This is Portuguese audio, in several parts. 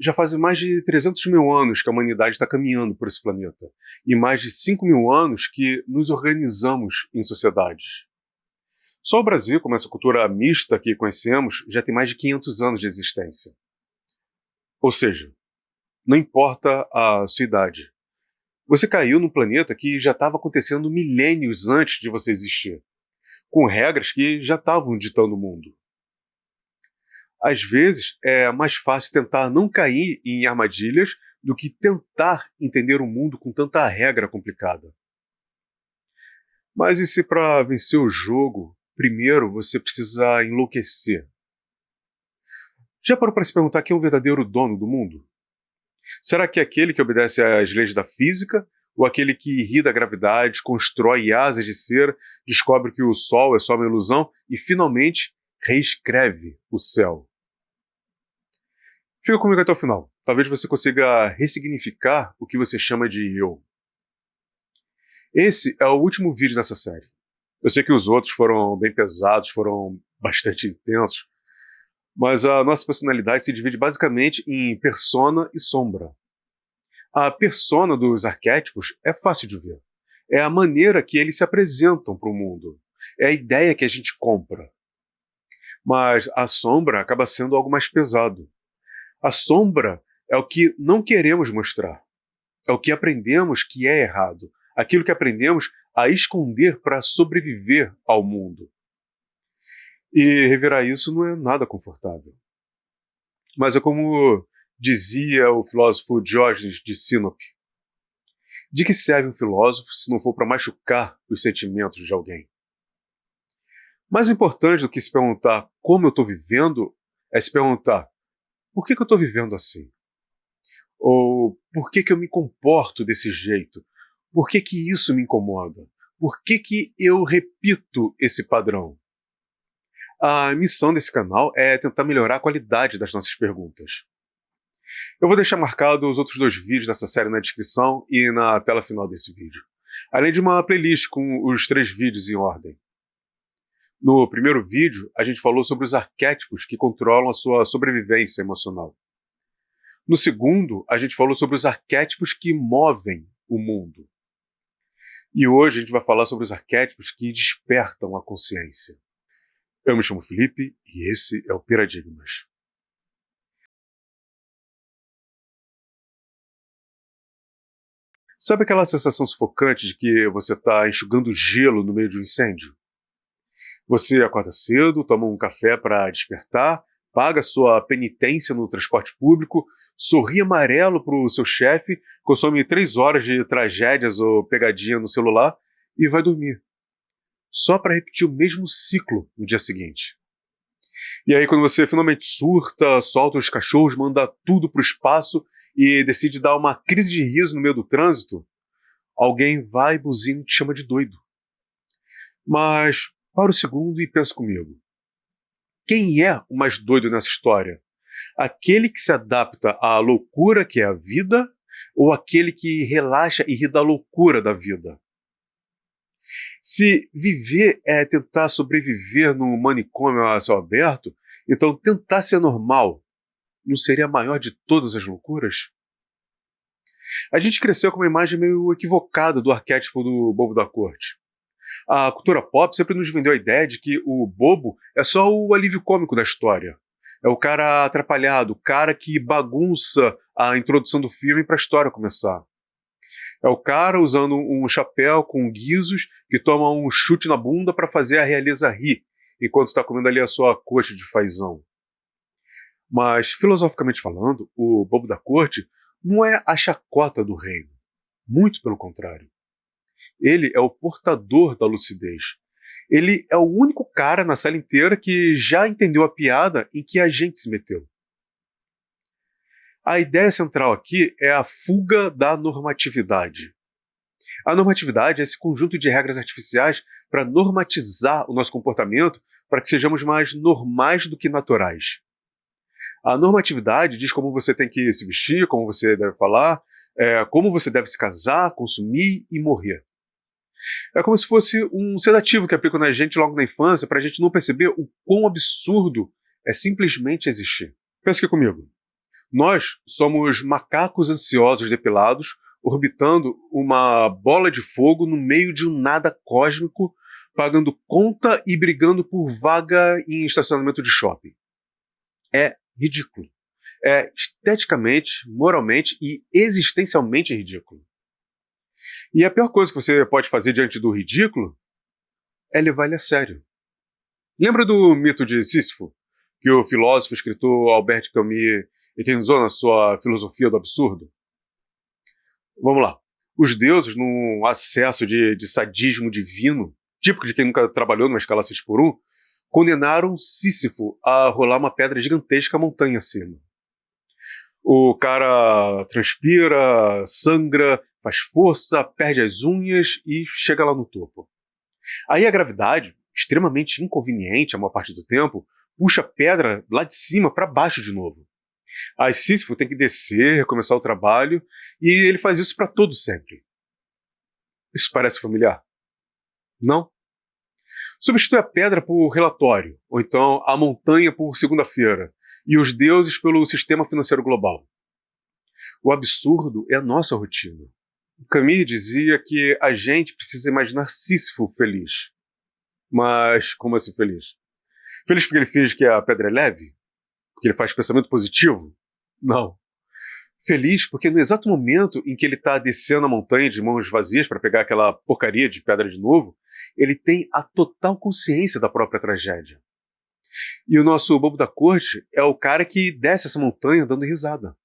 Já fazem mais de 300 mil anos que a humanidade está caminhando por esse planeta, e mais de 5 mil anos que nos organizamos em sociedades. Só o Brasil, com essa cultura mista que conhecemos, já tem mais de 500 anos de existência. Ou seja, não importa a sua idade. Você caiu num planeta que já estava acontecendo milênios antes de você existir, com regras que já estavam ditando o mundo. Às vezes, é mais fácil tentar não cair em armadilhas do que tentar entender o mundo com tanta regra complicada. Mas e se para vencer o jogo, primeiro você precisa enlouquecer? Já parou para se perguntar quem é o verdadeiro dono do mundo? Será que é aquele que obedece às leis da física, ou aquele que ri da gravidade, constrói asas de cera, descobre que o Sol é só uma ilusão e, finalmente, reescreve o céu? Fica comigo até o final. Talvez você consiga ressignificar o que você chama de eu. Esse é o último vídeo dessa série. Eu sei que os outros foram bem pesados, foram bastante intensos, mas a nossa personalidade se divide basicamente em persona e sombra. A persona dos arquétipos é fácil de ver. É a maneira que eles se apresentam para o mundo. É a ideia que a gente compra. Mas a sombra acaba sendo algo mais pesado. A sombra é o que não queremos mostrar. É o que aprendemos que é errado. Aquilo que aprendemos a esconder para sobreviver ao mundo. E revelar isso não é nada confortável. Mas é como dizia o filósofo Diógenes de Sinope: de que serve um filósofo se não for para machucar os sentimentos de alguém? Mais importante do que se perguntar como eu estou vivendo é se perguntar: por que eu estou vivendo assim? Ou por que eu me comporto desse jeito? Por que isso me incomoda? Por que eu repito esse padrão? A missão desse canal é tentar melhorar a qualidade das nossas perguntas. Eu vou deixar marcado os outros 2 vídeos dessa série na descrição e na tela final desse vídeo, além de uma playlist com os 3 vídeos em ordem. No primeiro vídeo, a gente falou sobre os arquétipos que controlam a sua sobrevivência emocional. No segundo, a gente falou sobre os arquétipos que movem o mundo. E hoje a gente vai falar sobre os arquétipos que despertam a consciência. Eu me chamo Felipe e esse é o Paradigmas. Sabe aquela sensação sufocante de que você está enxugando gelo no meio de um incêndio? Você acorda cedo, toma um café para despertar, paga sua penitência no transporte público, sorri amarelo para o seu chefe, consome 3 horas de tragédias ou pegadinha no celular e vai dormir. Só para repetir o mesmo ciclo no dia seguinte. E aí quando você finalmente surta, solta os cachorros, manda tudo para o espaço e decide dar uma crise de riso no meio do trânsito, alguém vai, buzina e te chama de doido. Mas para o segundo e pensa comigo. Quem é o mais doido nessa história? Aquele que se adapta à loucura que é a vida ou aquele que relaxa e ri da loucura da vida? Se viver é tentar sobreviver num manicômio a céu aberto, então tentar ser normal não seria a maior de todas as loucuras? A gente cresceu com uma imagem meio equivocada do arquétipo do bobo da corte. A cultura pop sempre nos vendeu a ideia de que o bobo é só o alívio cômico da história. É o cara atrapalhado, o cara que bagunça a introdução do filme para a história começar. É o cara usando um chapéu com guizos que toma um chute na bunda para fazer a realeza rir, enquanto está comendo ali a sua coxa de fazão. Mas, filosoficamente falando, o bobo da corte não é a chacota do reino. Muito pelo contrário. Ele é o portador da lucidez. Ele é o único cara na sala inteira que já entendeu a piada em que a gente se meteu. A ideia central aqui é a fuga da normatividade. A normatividade é esse conjunto de regras artificiais para normatizar o nosso comportamento para que sejamos mais normais do que naturais. A normatividade diz como você tem que se vestir, como você deve falar, como você deve se casar, consumir e morrer. É como se fosse um sedativo que aplicam na gente logo na infância para a gente não perceber o quão absurdo é simplesmente existir. Pensa aqui comigo. Nós somos macacos ansiosos depilados, orbitando uma bola de fogo no meio de um nada cósmico, pagando conta e brigando por vaga em estacionamento de shopping. É ridículo. É esteticamente, moralmente e existencialmente ridículo. E a pior coisa que você pode fazer diante do ridículo é levar ele a sério. Lembra do mito de Sísifo, que o filósofo e escritor Albert Camus eternizou na sua filosofia do absurdo? Vamos lá. Os deuses, num acesso de sadismo divino, típico de quem nunca trabalhou numa escala 6x1, condenaram Sísifo a rolar uma pedra gigantesca montanha acima. O cara transpira, sangra, faz força, perde as unhas e chega lá no topo. Aí a gravidade, extremamente inconveniente a maior parte do tempo, puxa a pedra lá de cima para baixo de novo. Aí Sísifo tem que descer, recomeçar o trabalho, e ele faz isso para todo sempre. Isso parece familiar? Não? Substitui a pedra por relatório, ou então a montanha por segunda-feira, e os deuses pelo sistema financeiro global. O absurdo é a nossa rotina. Camus dizia que a gente precisa imaginar Sísifo feliz. Mas como assim feliz? Feliz porque ele finge que a pedra é leve? Porque ele faz pensamento positivo? Não. Feliz porque no exato momento em que ele está descendo a montanha de mãos vazias para pegar aquela porcaria de pedra de novo, ele tem a total consciência da própria tragédia. E o nosso bobo da corte é o cara que desce essa montanha dando risada.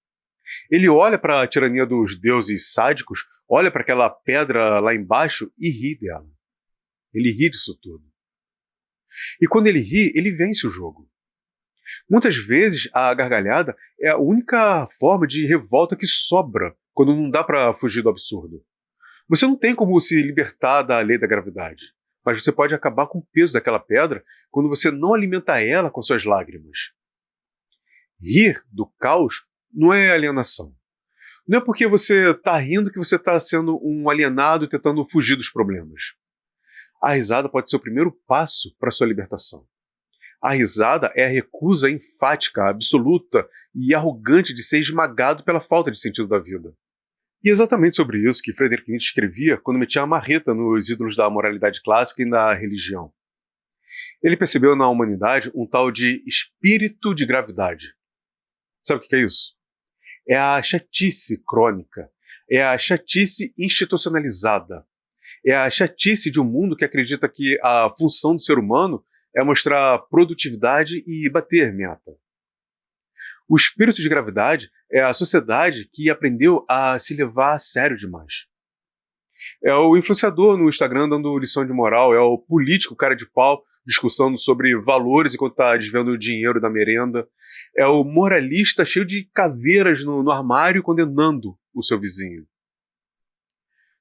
Ele olha para a tirania dos deuses sádicos, olha para aquela pedra lá embaixo e ri dela. Ele ri disso tudo. E quando ele ri, ele vence o jogo. Muitas vezes a gargalhada é a única forma de revolta que sobra quando não dá para fugir do absurdo. Você não tem como se libertar da lei da gravidade, mas você pode acabar com o peso daquela pedra quando você não alimenta ela com suas lágrimas. Rir do caos não é alienação. Não é porque você está rindo que você está sendo um alienado tentando fugir dos problemas. A risada pode ser o primeiro passo para a sua libertação. A risada é a recusa enfática, absoluta e arrogante de ser esmagado pela falta de sentido da vida. E é exatamente sobre isso que Friedrich Nietzsche escrevia quando metia a marreta nos ídolos da moralidade clássica e da religião. Ele percebeu na humanidade um tal de espírito de gravidade. Sabe o que é isso? É a chatice crônica, é a chatice institucionalizada, é a chatice de um mundo que acredita que a função do ser humano é mostrar produtividade e bater meta. O espírito de gravidade é a sociedade que aprendeu a se levar a sério demais. É o influenciador no Instagram dando lição de moral, é o político cara de pau discussando sobre valores enquanto está desviando o dinheiro da merenda, é o moralista cheio de caveiras no armário condenando o seu vizinho.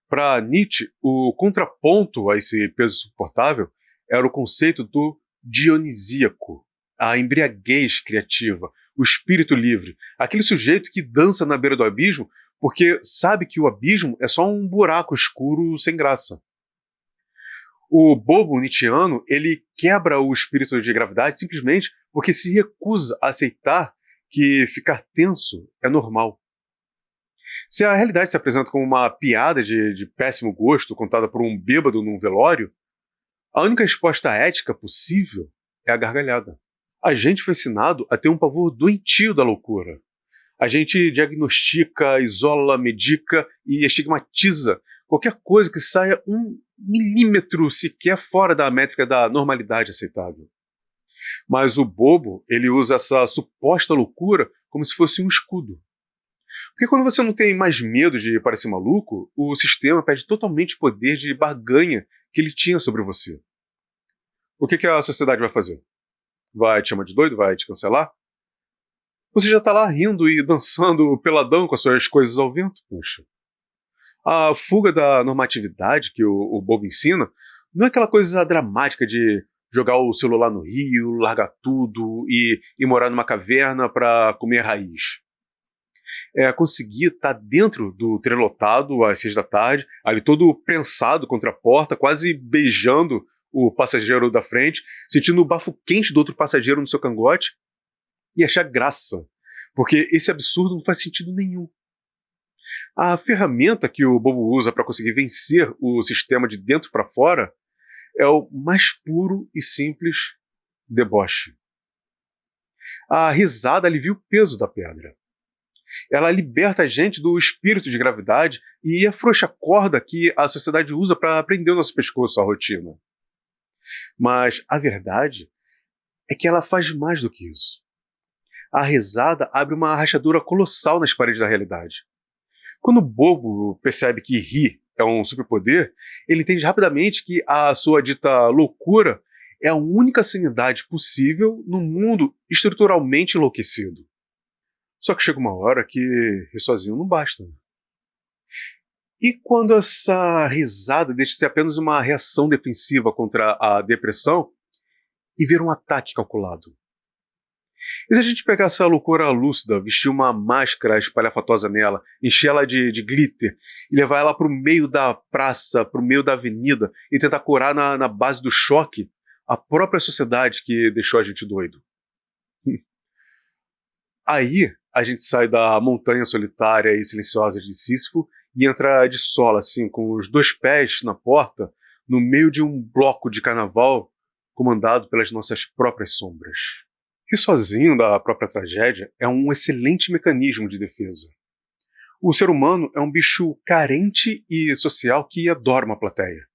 Para Nietzsche, o contraponto a esse peso insuportável era o conceito do dionisíaco, a embriaguez criativa, o espírito livre, aquele sujeito que dança na beira do abismo porque sabe que o abismo é só um buraco escuro sem graça. O bobo nietzschiano, ele quebra o espírito de gravidade simplesmente porque se recusa a aceitar que ficar tenso é normal. Se a realidade se apresenta como uma piada de péssimo gosto contada por um bêbado num velório, a única resposta ética possível é a gargalhada. A gente foi ensinado a ter um pavor doentio da loucura. A gente diagnostica, isola, medica e estigmatiza qualquer coisa que saia 1 milímetro sequer fora da métrica da normalidade aceitável. Mas o bobo, ele usa essa suposta loucura como se fosse um escudo. Porque quando você não tem mais medo de parecer maluco, o sistema perde totalmente o poder de barganha que ele tinha sobre você. O que a sociedade vai fazer? Vai te chamar de doido? Vai te cancelar? Você já está lá rindo e dançando peladão com as suas coisas ao vento, poxa. A fuga da normatividade que o bobo ensina não é aquela coisa dramática de jogar o celular no rio, largar tudo e ir morar numa caverna para comer raiz. É conseguir estar dentro do trem lotado às 6 da tarde, ali todo prensado contra a porta, quase beijando o passageiro da frente, sentindo o bafo quente do outro passageiro no seu cangote e achar graça. porque esse absurdo não faz sentido nenhum. A ferramenta que o bobo usa para conseguir vencer o sistema de dentro para fora é o mais puro e simples deboche. A risada alivia o peso da pedra. Ela liberta a gente do espírito de gravidade e afrouxa a corda que a sociedade usa para prender o nosso pescoço à rotina. Mas a verdade é que ela faz mais do que isso. A risada abre uma rachadura colossal nas paredes da realidade. Quando o bobo percebe que rir é um superpoder, ele entende rapidamente que a sua dita loucura é a única sanidade possível num mundo estruturalmente enlouquecido. Só que chega uma hora que rir sozinho não basta. E quando essa risada deixa de ser apenas uma reação defensiva contra a depressão e vira um ataque calculado? E se a gente pegar essa loucura lúcida, vestir uma máscara espalhafatosa nela, encher ela de glitter e levar ela para o meio da praça, para o meio da avenida e tentar curar na base do choque a própria sociedade que deixou a gente doido? Aí a gente sai da montanha solitária e silenciosa de Sísifo e entra de sola, assim, com os 2 pés na porta, no meio de um bloco de carnaval comandado pelas nossas próprias sombras. Rir sozinho da própria tragédia é um excelente mecanismo de defesa. O ser humano é um bicho carente e social que adora uma plateia.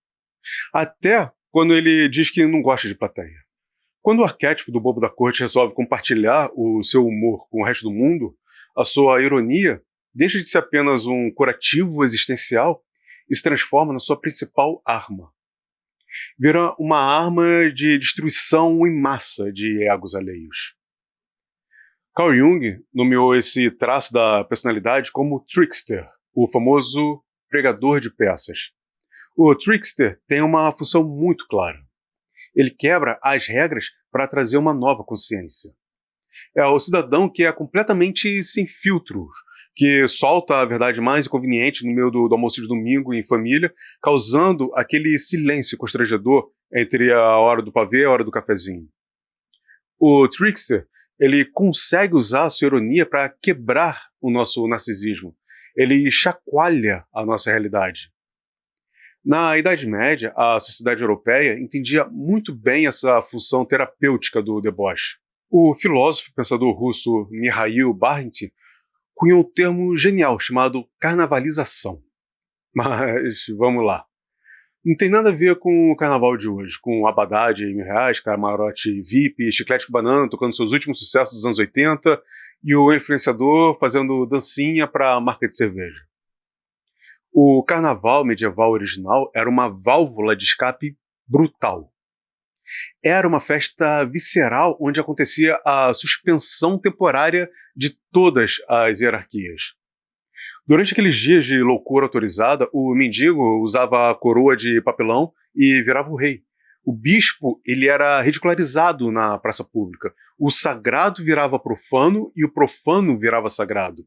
Até quando ele diz que não gosta de plateia. Quando o arquétipo do bobo da corte resolve compartilhar o seu humor com o resto do mundo, a sua ironia deixa de ser apenas um curativo existencial e se transforma na sua principal arma. Vira uma arma de destruição em massa de egos alheios. Carl Jung nomeou esse traço da personalidade como trickster, o famoso pregador de peças. O trickster tem uma função muito clara. Ele quebra as regras para trazer uma nova consciência. É o cidadão que é completamente sem filtros, que solta a verdade mais inconveniente no meio do almoço de domingo em família, causando aquele silêncio constrangedor entre a hora do pavê e a hora do cafezinho. O trickster, ele consegue usar a sua ironia para quebrar o nosso narcisismo. Ele chacoalha a nossa realidade. Na Idade Média, a sociedade europeia entendia muito bem essa função terapêutica do deboche. O filósofo e pensador russo Mikhail Bakhtin cunhou um termo genial chamado carnavalização. Mas vamos lá. Não tem nada a ver com o carnaval de hoje, com abadá de R$1.000, camarote VIP, chiclete com banana tocando seus últimos sucessos dos anos 80 e o influenciador fazendo dancinha para a marca de cerveja. O carnaval medieval original era uma válvula de escape brutal. Era uma festa visceral onde acontecia a suspensão temporária de todas as hierarquias. Durante aqueles dias de loucura autorizada, o mendigo usava a coroa de papelão e virava o rei. O bispo ele era ridicularizado na praça pública. O sagrado virava profano e o profano virava sagrado.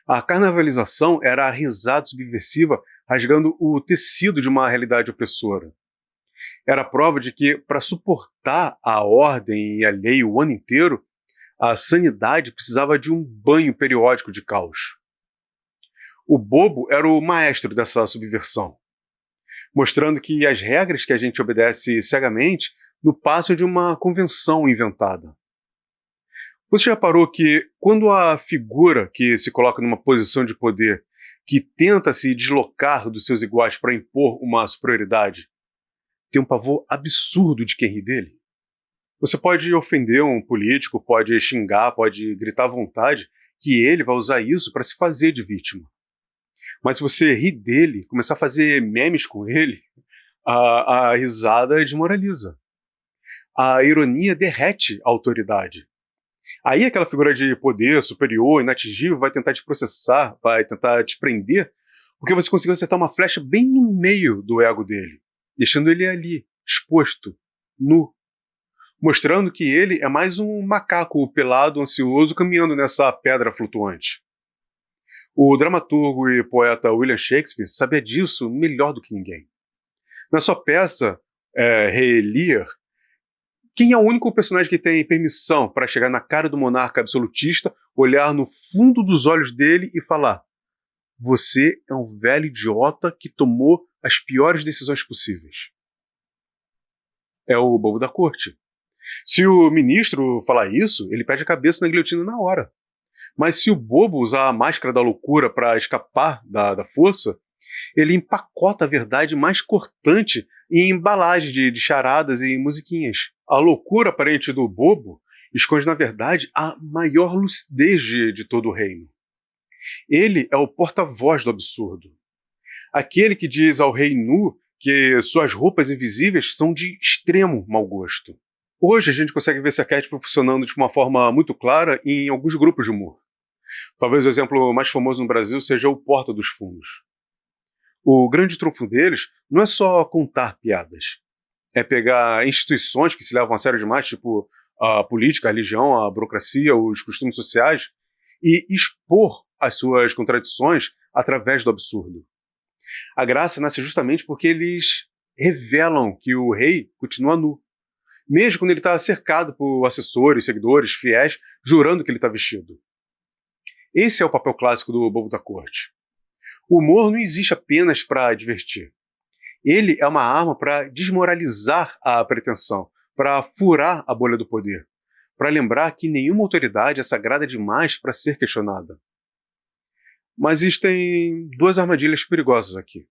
A carnavalização era a risada subversiva rasgando o tecido de uma realidade opressora. Era a prova de que, para suportar a ordem e a lei o ano inteiro, a sanidade precisava de um banho periódico de caos. O bobo era o maestro dessa subversão, mostrando que as regras que a gente obedece cegamente não passam de uma convenção inventada. Você já reparou que quando a figura que se coloca numa posição de poder, que tenta se deslocar dos seus iguais para impor uma superioridade, tem um pavor absurdo de quem ri dele? Você pode ofender um político, pode xingar, pode gritar à vontade, que ele vai usar isso para se fazer de vítima. Mas se você rir dele, começar a fazer memes com ele, a risada desmoraliza. A ironia derrete a autoridade. Aí aquela figura de poder superior, inatingível, vai tentar te processar, vai tentar te prender, porque você conseguiu acertar uma flecha bem no meio do ego dele, deixando ele ali, exposto, nu, mostrando que ele é mais um macaco pelado, ansioso, caminhando nessa pedra flutuante. O dramaturgo e poeta William Shakespeare sabia disso melhor do que ninguém. Na sua peça, Rei Lear, Quem é o único personagem que tem permissão para chegar na cara do monarca absolutista, olhar no fundo dos olhos dele e falar: você é um velho idiota que tomou as piores decisões possíveis? É o bobo da corte. Se o ministro falar isso, ele perde a cabeça na guilhotina na hora. Mas se o bobo usar a máscara da loucura para escapar da força, ele empacota a verdade mais cortante em embalagem de charadas e musiquinhas. A loucura aparente do bobo esconde, na verdade, a maior lucidez de todo o reino. Ele é o porta-voz do absurdo. Aquele que diz ao rei nu que suas roupas invisíveis são de extremo mau gosto. Hoje a gente consegue ver esse arquétipo funcionando de uma forma muito clara em alguns grupos de humor. Talvez o exemplo mais famoso no Brasil seja o Porta dos Fundos. O grande trunfo deles não é só contar piadas. É pegar instituições que se levam a sério demais, tipo a política, a religião, a burocracia, os costumes sociais, e expor as suas contradições através do absurdo. A graça nasce justamente porque eles revelam que o rei continua nu, mesmo quando ele está cercado por assessores, seguidores, fiéis, jurando que ele está vestido. Esse é o papel clássico do bobo da corte. O humor não existe apenas para divertir. Ele é uma arma para desmoralizar a pretensão, para furar a bolha do poder, para lembrar que nenhuma autoridade é sagrada demais para ser questionada. Mas existem duas armadilhas perigosas aqui.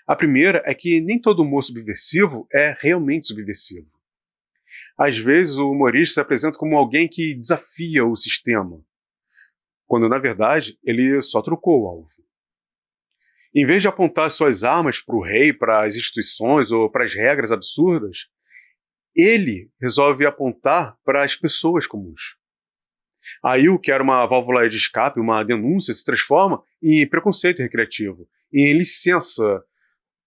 A primeira é que nem todo humor subversivo é realmente subversivo. Às vezes o humorista se apresenta como alguém que desafia o sistema, quando na verdade ele só trocou o alvo. Em vez de apontar suas armas para o rei, para as instituições ou para as regras absurdas, ele resolve apontar para as pessoas comuns. Aí o que era uma válvula de escape, uma denúncia, se transforma em preconceito recreativo, em licença,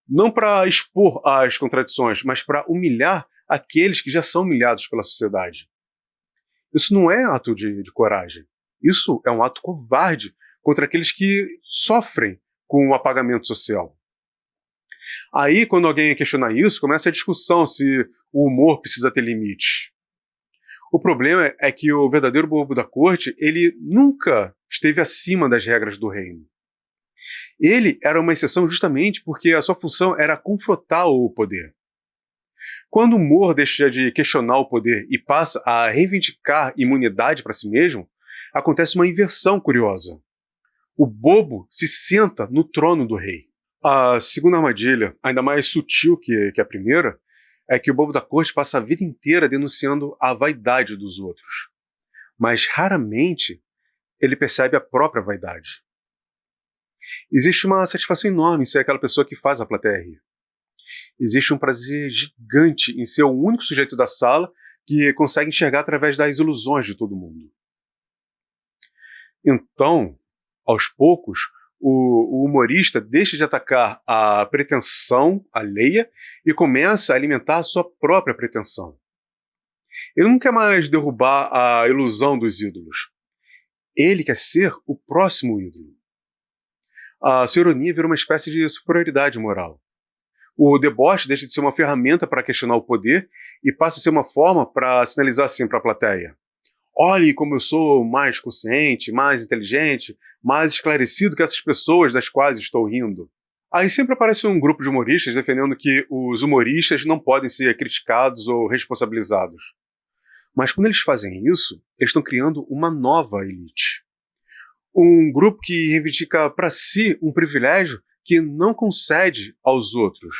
não para expor as contradições, mas para humilhar aqueles que já são humilhados pela sociedade. Isso não é ato de coragem. Isso é um ato covarde contra aqueles que sofrem com o apagamento social. Aí, quando alguém questiona isso, começa a discussão se o humor precisa ter limite. O problema é que o verdadeiro bobo da corte, ele nunca esteve acima das regras do reino. Ele era uma exceção justamente porque a sua função era confrontar o poder. Quando o humor deixa de questionar o poder e passa a reivindicar imunidade para si mesmo, acontece uma inversão curiosa. O bobo se senta no trono do rei. A segunda armadilha, ainda mais sutil que a primeira, é que o bobo da corte passa a vida inteira denunciando a vaidade dos outros. Mas raramente ele percebe a própria vaidade. Existe uma satisfação enorme em ser aquela pessoa que faz a plateia rir. Existe um prazer gigante em ser o único sujeito da sala que consegue enxergar através das ilusões de todo mundo. Então, aos poucos, o humorista deixa de atacar a pretensão alheia e começa a alimentar a sua própria pretensão. Ele não quer mais derrubar a ilusão dos ídolos. Ele quer ser o próximo ídolo. A sua ironia vira uma espécie de superioridade moral. O deboche deixa de ser uma ferramenta para questionar o poder e passa a ser uma forma para sinalizar assim para a plateia: olhe como eu sou mais consciente, mais inteligente, mais esclarecido que essas pessoas das quais estou rindo. Aí sempre aparece um grupo de humoristas defendendo que os humoristas não podem ser criticados ou responsabilizados. Mas quando eles fazem isso, eles estão criando uma nova elite. Um grupo que reivindica para si um privilégio que não concede aos outros.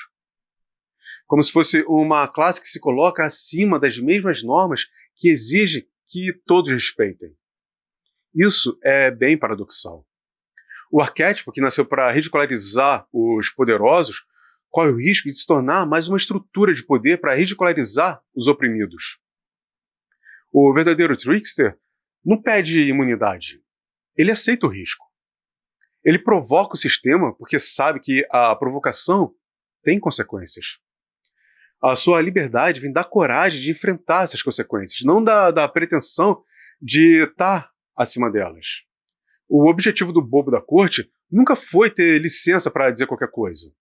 Como se fosse uma classe que se coloca acima das mesmas normas que exige que todos respeitem. Isso é bem paradoxal. O arquétipo que nasceu para ridicularizar os poderosos corre o risco de se tornar mais uma estrutura de poder para ridicularizar os oprimidos. O verdadeiro trickster não pede imunidade. Ele aceita o risco. Ele provoca o sistema porque sabe que a provocação tem consequências. A sua liberdade vem da coragem de enfrentar essas consequências, não da pretensão de estar acima delas. O objetivo do bobo da corte nunca foi ter licença para dizer qualquer coisa.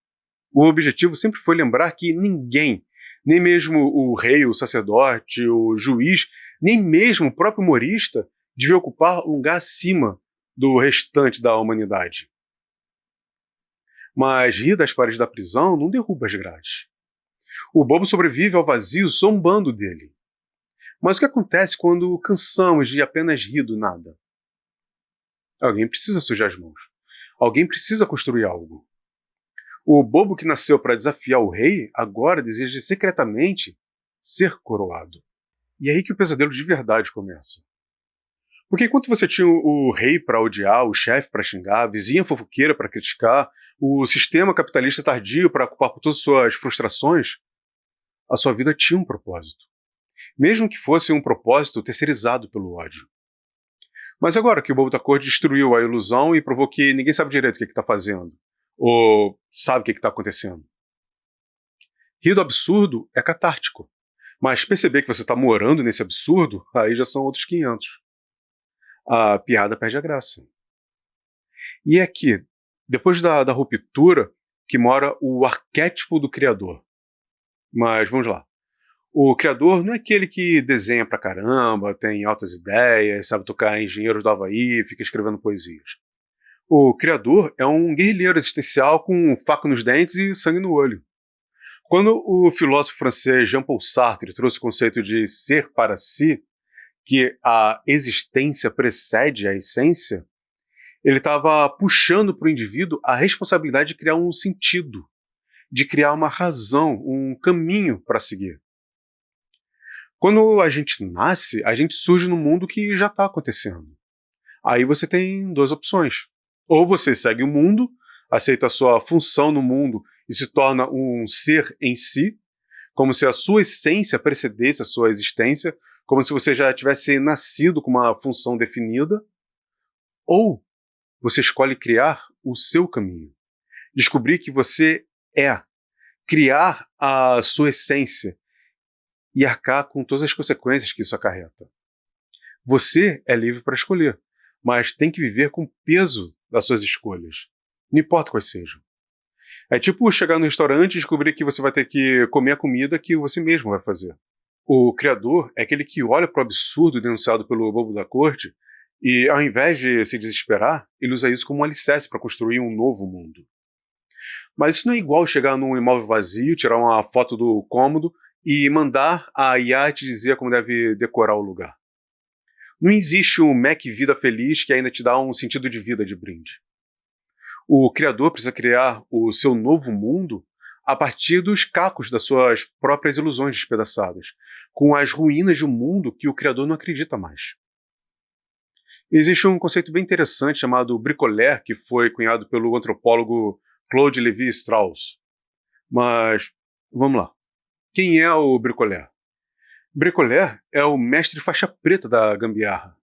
O objetivo sempre foi lembrar que ninguém, Nem mesmo o rei, o sacerdote, o juiz, nem mesmo o próprio humorista devia ocupar um lugar acima do restante da humanidade. Mas rir das paredes da prisão não derruba as grades. O bobo sobrevive ao vazio zombando dele. Mas o que acontece quando cansamos de apenas rir do nada? Alguém precisa sujar as mãos. Alguém precisa construir algo. O bobo que nasceu para desafiar o rei agora deseja secretamente ser coroado. E é aí que o pesadelo de verdade começa. Porque enquanto você tinha o rei para odiar, o chefe para xingar, a vizinha fofoqueira para criticar, o sistema capitalista tardio para culpar por todas as suas frustrações, a sua vida tinha um propósito. Mesmo que fosse um propósito terceirizado pelo ódio. Mas agora que o bobo da corte destruiu a ilusão e provou que ninguém sabe direito o que está fazendo, ou sabe o que está acontecendo. Rir do absurdo é catártico, mas perceber que você está morando nesse absurdo, aí já são outros 500. A piada perde a graça. E é aqui, depois da ruptura, que mora o arquétipo do criador. Mas vamos lá. O criador não é aquele que desenha pra caramba, tem altas ideias, sabe tocar engenheiros do Havaí, fica escrevendo poesias. O criador é um guerrilheiro existencial com faca nos dentes e sangue no olho. Quando o filósofo francês Jean-Paul Sartre trouxe o conceito de ser para si, que a existência precede a essência, ele estava puxando para o indivíduo a responsabilidade de criar um sentido, de criar uma razão, um caminho para seguir. Quando a gente nasce, a gente surge no mundo que já está acontecendo. Aí você tem duas opções. Ou você segue o mundo, aceita a sua função no mundo e se torna um ser em si, como se a sua essência precedesse a sua existência, como se você já tivesse nascido com uma função definida. Ou você escolhe criar o seu caminho. Descobrir que você é. Criar a sua essência e arcar com todas as consequências que isso acarreta. Você é livre para escolher, mas tem que viver com o peso das suas escolhas, não importa quais sejam. É tipo chegar no restaurante e descobrir que você vai ter que comer a comida que você mesmo vai fazer. O criador é aquele que olha para o absurdo denunciado pelo bobo da corte e, ao invés de se desesperar, ele usa isso como um alicerce para construir um novo mundo. Mas isso não é igual chegar num imóvel vazio, tirar uma foto do cômodo e mandar a IA te dizer como deve decorar o lugar. Não existe um Mac Vida Feliz que ainda te dá um sentido de vida de brinde. O criador precisa criar o seu novo mundo a partir dos cacos das suas próprias ilusões despedaçadas, com as ruínas de um mundo que o criador não acredita mais. Existe um conceito bem interessante chamado bricolage, que foi cunhado pelo antropólogo Claude Lévi-Strauss. Mas, vamos lá. Quem é o bricolage? Bricolage é o mestre faixa preta da gambiarra.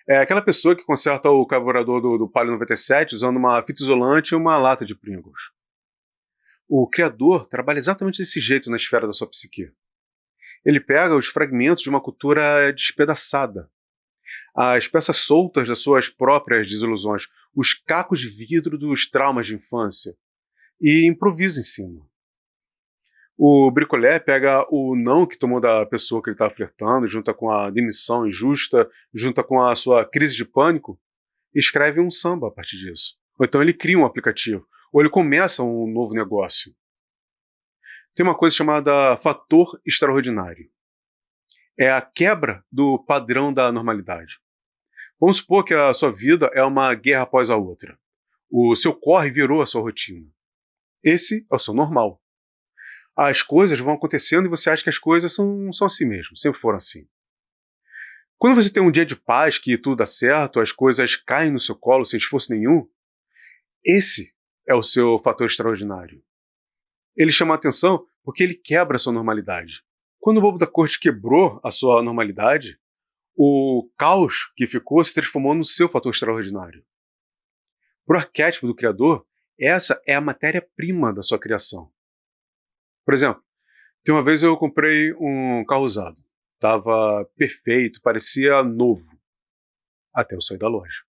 É aquela pessoa que conserta o carburador do Palio 97 usando uma fita isolante e uma lata de Pringles. O criador trabalha exatamente desse jeito na esfera da sua psique. Ele pega os fragmentos de uma cultura despedaçada, as peças soltas das suas próprias desilusões, os cacos de vidro dos traumas de infância, e improvisa em cima. O bricolé pega o não que tomou da pessoa que ele está flertando, junta com a demissão injusta, junta com a sua crise de pânico, e escreve um samba a partir disso. Ou então ele cria um aplicativo, ou ele começa um novo negócio. Tem uma coisa chamada fator extraordinário. É a quebra do padrão da normalidade. Vamos supor que a sua vida é uma guerra após a outra. O seu corre virou a sua rotina. Esse é o seu normal. As coisas vão acontecendo e você acha que as coisas são assim mesmo, sempre foram assim. Quando você tem um dia de paz, que tudo dá certo, as coisas caem no seu colo sem esforço nenhum, esse é o seu fator extraordinário. Ele chama a atenção porque ele quebra a sua normalidade. Quando o bobo da corte quebrou a sua normalidade, o caos que ficou se transformou no seu fator extraordinário. Para o arquétipo do criador, essa é a matéria-prima da sua criação. Por exemplo, tem uma vez eu comprei um carro usado. Estava perfeito, parecia novo. Até eu sair da loja.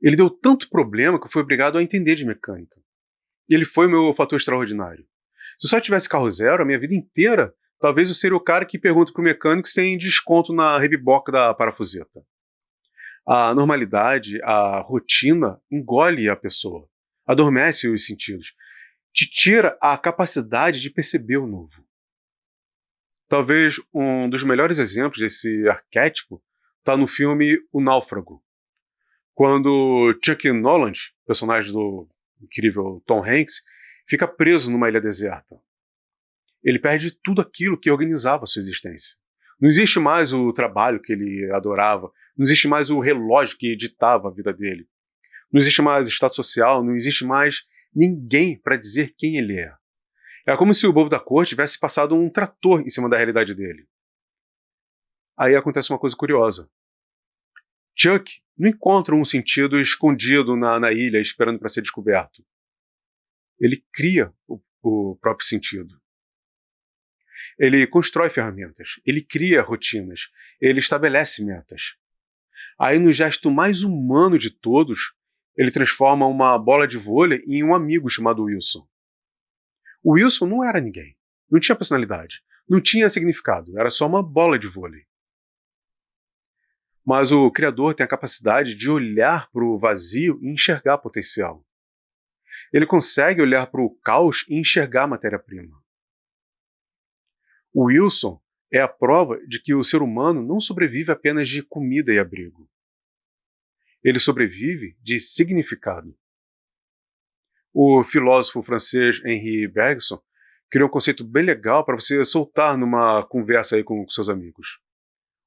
Ele deu tanto problema que eu fui obrigado a entender de mecânica. E ele foi o meu fator extraordinário. Se eu só tivesse carro zero a minha vida inteira, talvez eu seria o cara que pergunta pro mecânico se tem desconto na rebiboca da parafuseta. A normalidade, a rotina, engole a pessoa, adormece os sentidos, te tira a capacidade de perceber o novo. Talvez um dos melhores exemplos desse arquétipo está no filme O Náufrago, quando Chuck Noland, personagem do incrível Tom Hanks, fica preso numa ilha deserta. Ele perde tudo aquilo que organizava a sua existência. Não existe mais o trabalho que ele adorava, não existe mais o relógio que ditava a vida dele, não existe mais o status social, não existe mais ninguém para dizer quem ele é. É como se o bobo da corte tivesse passado um trator em cima da realidade dele. Aí acontece uma coisa curiosa. Chuck não encontra um sentido escondido na ilha esperando para ser descoberto. Ele cria o próprio sentido. Ele constrói ferramentas, ele cria rotinas, ele estabelece metas. Aí, no gesto mais humano de todos, ele transforma uma bola de vôlei em um amigo chamado Wilson. O Wilson não era ninguém, não tinha personalidade, não tinha significado, era só uma bola de vôlei. Mas o criador tem a capacidade de olhar para o vazio e enxergar potencial. Ele consegue olhar para o caos e enxergar a matéria-prima. O Wilson é a prova de que o ser humano não sobrevive apenas de comida e abrigo. Ele sobrevive de significado. O filósofo francês Henri Bergson criou um conceito bem legal para você soltar numa conversa aí com seus amigos.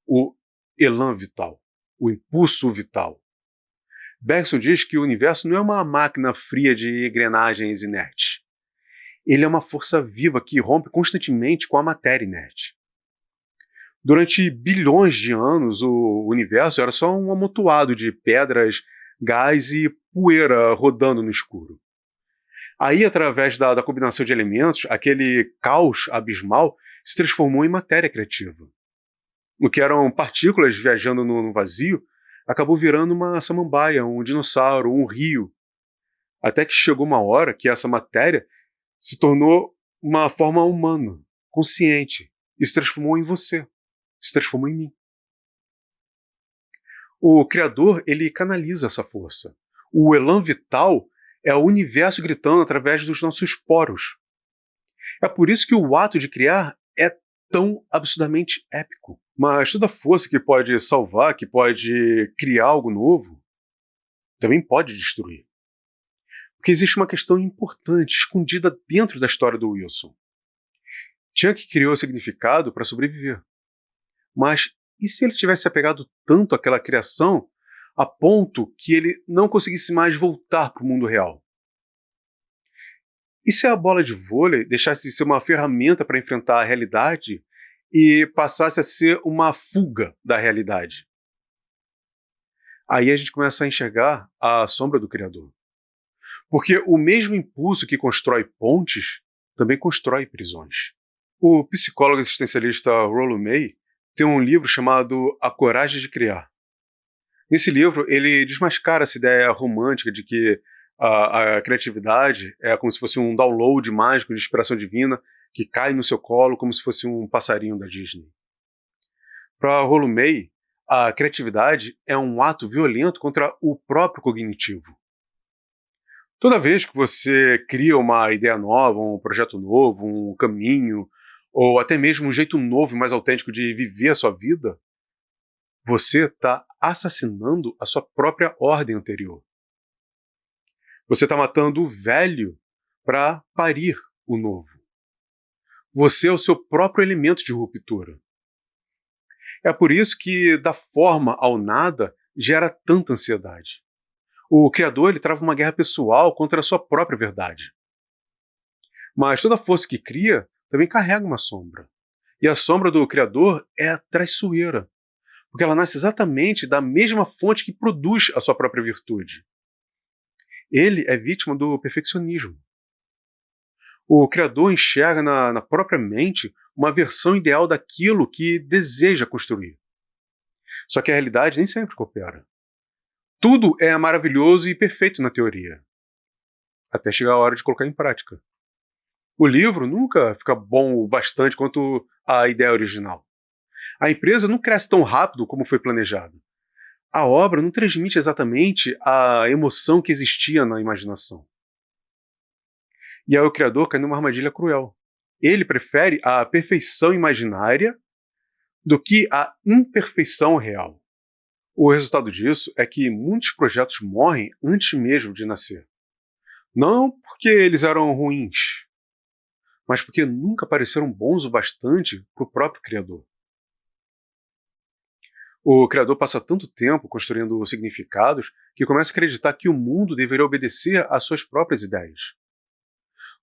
O elan vital, o impulso vital. Bergson diz que o universo não é uma máquina fria de engrenagens inertes. Ele é uma força viva que rompe constantemente com a matéria inerte. Durante bilhões de anos, o universo era só um amontoado de pedras, gás e poeira rodando no escuro. Aí, através da combinação de elementos, aquele caos abismal se transformou em matéria criativa. O que eram partículas viajando no vazio acabou virando uma samambaia, um dinossauro, um rio. Até que chegou uma hora que essa matéria se tornou uma forma humana, consciente, e se transformou em você, se transformou em mim. O Criador, ele canaliza essa força. O elan vital é o universo gritando através dos nossos poros. É por isso que o ato de criar é tão absurdamente épico. Mas toda força que pode salvar, que pode criar algo novo, também pode destruir. Porque existe uma questão importante, escondida dentro da história do Wilson. Chuck criou significado para sobreviver. Mas e se ele tivesse apegado tanto àquela criação a ponto que ele não conseguisse mais voltar para o mundo real? E se a bola de vôlei deixasse de ser uma ferramenta para enfrentar a realidade e passasse a ser uma fuga da realidade? Aí a gente começa a enxergar a sombra do Criador. Porque o mesmo impulso que constrói pontes também constrói prisões. O psicólogo existencialista Rollo May tem um livro chamado A Coragem de Criar. Nesse livro, ele desmascara essa ideia romântica de que a criatividade é como se fosse um download mágico de inspiração divina que cai no seu colo como se fosse um passarinho da Disney. Para Rollo May, a criatividade é um ato violento contra o próprio cognitivo. Toda vez que você cria uma ideia nova, um projeto novo, um caminho, ou até mesmo um jeito novo e mais autêntico de viver a sua vida, você está assassinando a sua própria ordem anterior. Você está matando o velho para parir o novo. Você é o seu próprio elemento de ruptura. É por isso que, da forma ao nada, gera tanta ansiedade. O Criador ele trava uma guerra pessoal contra a sua própria verdade. Mas toda força que cria também carrega uma sombra. E a sombra do Criador é traiçoeira, porque ela nasce exatamente da mesma fonte que produz a sua própria virtude. Ele é vítima do perfeccionismo. O Criador enxerga na própria mente uma versão ideal daquilo que deseja construir. Só que a realidade nem sempre coopera. Tudo é maravilhoso e perfeito na teoria, até chegar a hora de colocar em prática. O livro nunca fica bom o bastante quanto a ideia original. A empresa não cresce tão rápido como foi planejado. A obra não transmite exatamente a emoção que existia na imaginação. E aí o criador cai numa armadilha cruel. Ele prefere a perfeição imaginária do que a imperfeição real. O resultado disso é que muitos projetos morrem antes mesmo de nascer. Não porque eles eram ruins, mas porque nunca pareceram bons o bastante para o próprio criador. O criador passa tanto tempo construindo significados que começa a acreditar que o mundo deveria obedecer às suas próprias ideias.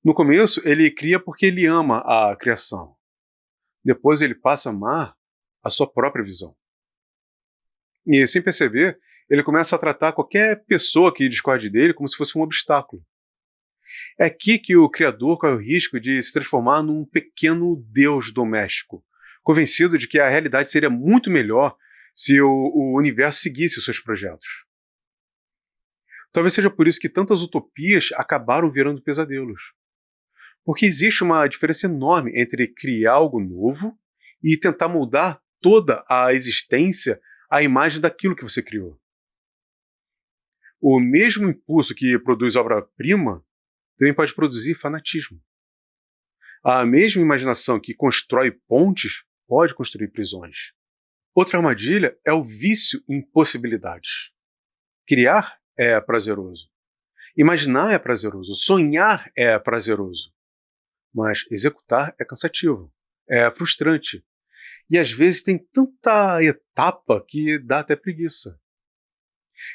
No começo, ele cria porque ele ama a criação. Depois, ele passa a amar a sua própria visão. E, sem perceber, ele começa a tratar qualquer pessoa que discorde dele como se fosse um obstáculo. É aqui que o criador corre o risco de se transformar num pequeno deus doméstico, convencido de que a realidade seria muito melhor se o universo seguisse os seus projetos. Talvez seja por isso que tantas utopias acabaram virando pesadelos. Porque existe uma diferença enorme entre criar algo novo e tentar moldar toda a existência à imagem daquilo que você criou. O mesmo impulso que produz obra-prima também pode produzir fanatismo. A mesma imaginação que constrói pontes pode construir prisões. Outra armadilha é o vício em possibilidades. Criar é prazeroso. Imaginar é prazeroso. Sonhar é prazeroso. Mas executar é cansativo. É frustrante. E às vezes tem tanta etapa que dá até preguiça.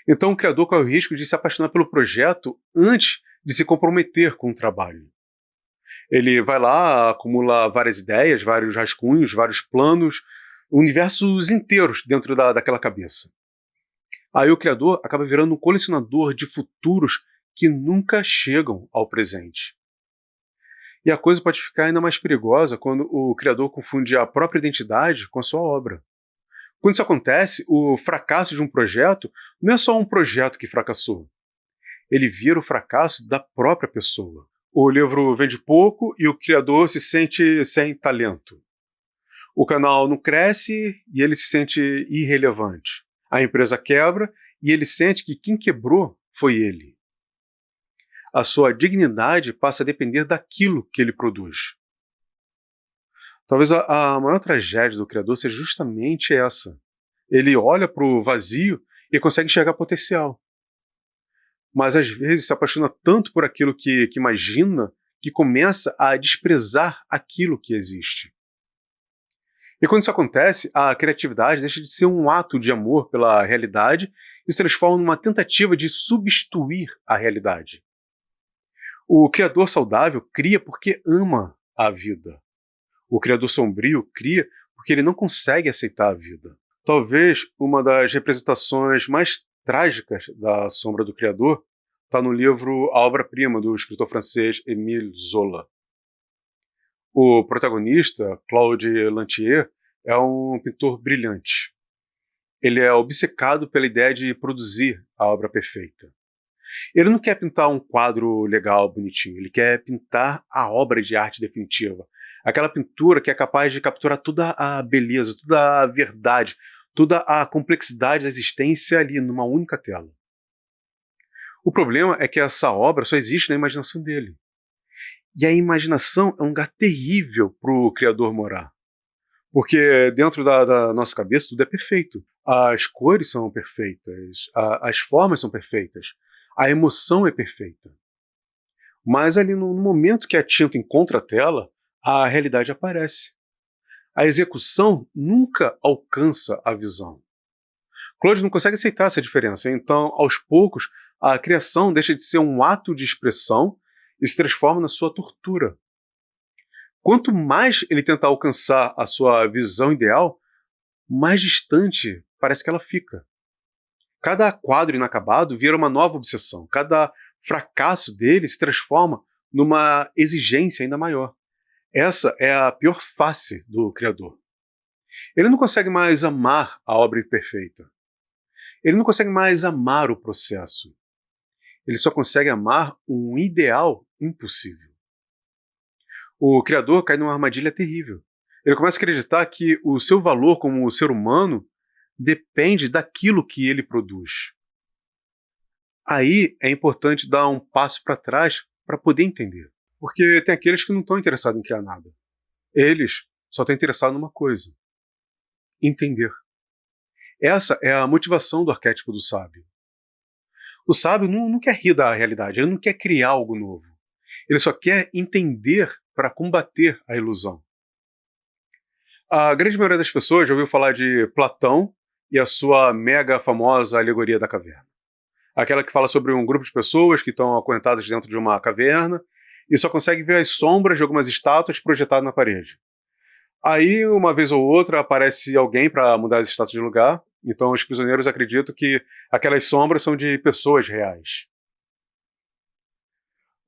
Então o criador corre o risco de se apaixonar pelo projeto antes de se comprometer com o trabalho. Ele vai lá, acumula várias ideias, vários rascunhos, vários planos, universos inteiros dentro daquela cabeça. Aí o criador acaba virando um colecionador de futuros que nunca chegam ao presente. E a coisa pode ficar ainda mais perigosa quando o criador confunde a própria identidade com a sua obra. Quando isso acontece, o fracasso de um projeto não é só um projeto que fracassou. Ele vira o fracasso da própria pessoa. O livro vende pouco e o criador se sente sem talento. O canal não cresce e ele se sente irrelevante. A empresa quebra e ele sente que quem quebrou foi ele. A sua dignidade passa a depender daquilo que ele produz. Talvez a maior tragédia do criador seja justamente essa. Ele olha para o vazio e consegue enxergar potencial. Mas às vezes se apaixona tanto por aquilo que imagina que começa a desprezar aquilo que existe. E quando isso acontece, a criatividade deixa de ser um ato de amor pela realidade e se transforma numa tentativa de substituir a realidade. O criador saudável cria porque ama a vida. O criador sombrio cria porque ele não consegue aceitar a vida. Talvez uma das representações mais trágicas da sombra do criador está no livro A Obra-Prima, do escritor francês Émile Zola. O protagonista, Claude Lantier, é um pintor brilhante. Ele é obcecado pela ideia de produzir a obra perfeita. Ele não quer pintar um quadro legal, bonitinho. Ele quer pintar a obra de arte definitiva. Aquela pintura que é capaz de capturar toda a beleza, toda a verdade, toda a complexidade da existência ali numa única tela. O problema é que essa obra só existe na imaginação dele. E a imaginação é um lugar terrível para o criador morar. Porque dentro da nossa cabeça tudo é perfeito. As cores são perfeitas, as formas são perfeitas, a emoção é perfeita. Mas ali no momento que a tinta encontra a tela, a realidade aparece. A execução nunca alcança a visão. Claude não consegue aceitar essa diferença, então, aos poucos, a criação deixa de ser um ato de expressão e se transforma na sua tortura. Quanto mais ele tenta alcançar a sua visão ideal, mais distante parece que ela fica. Cada quadro inacabado vira uma nova obsessão. Cada fracasso dele se transforma numa exigência ainda maior. Essa é a pior face do criador. Ele não consegue mais amar a obra imperfeita. Ele não consegue mais amar o processo. Ele só consegue amar um ideal impossível. O criador cai numa armadilha terrível. Ele começa a acreditar que o seu valor como ser humano depende daquilo que ele produz. Aí é importante dar um passo para trás para poder entender. Porque tem aqueles que não estão interessados em criar nada. Eles só estão interessados numa coisa: entender. Essa é a motivação do arquétipo do sábio. O sábio não quer rir da realidade, ele não quer criar algo novo. Ele só quer entender para combater a ilusão. A grande maioria das pessoas já ouviu falar de Platão e a sua mega famosa alegoria da caverna. Aquela que fala sobre um grupo de pessoas que estão acorrentadas dentro de uma caverna e só conseguem ver as sombras de algumas estátuas projetadas na parede. Aí, uma vez ou outra, aparece alguém para mudar as estátuas de lugar, então os prisioneiros acreditam que aquelas sombras são de pessoas reais.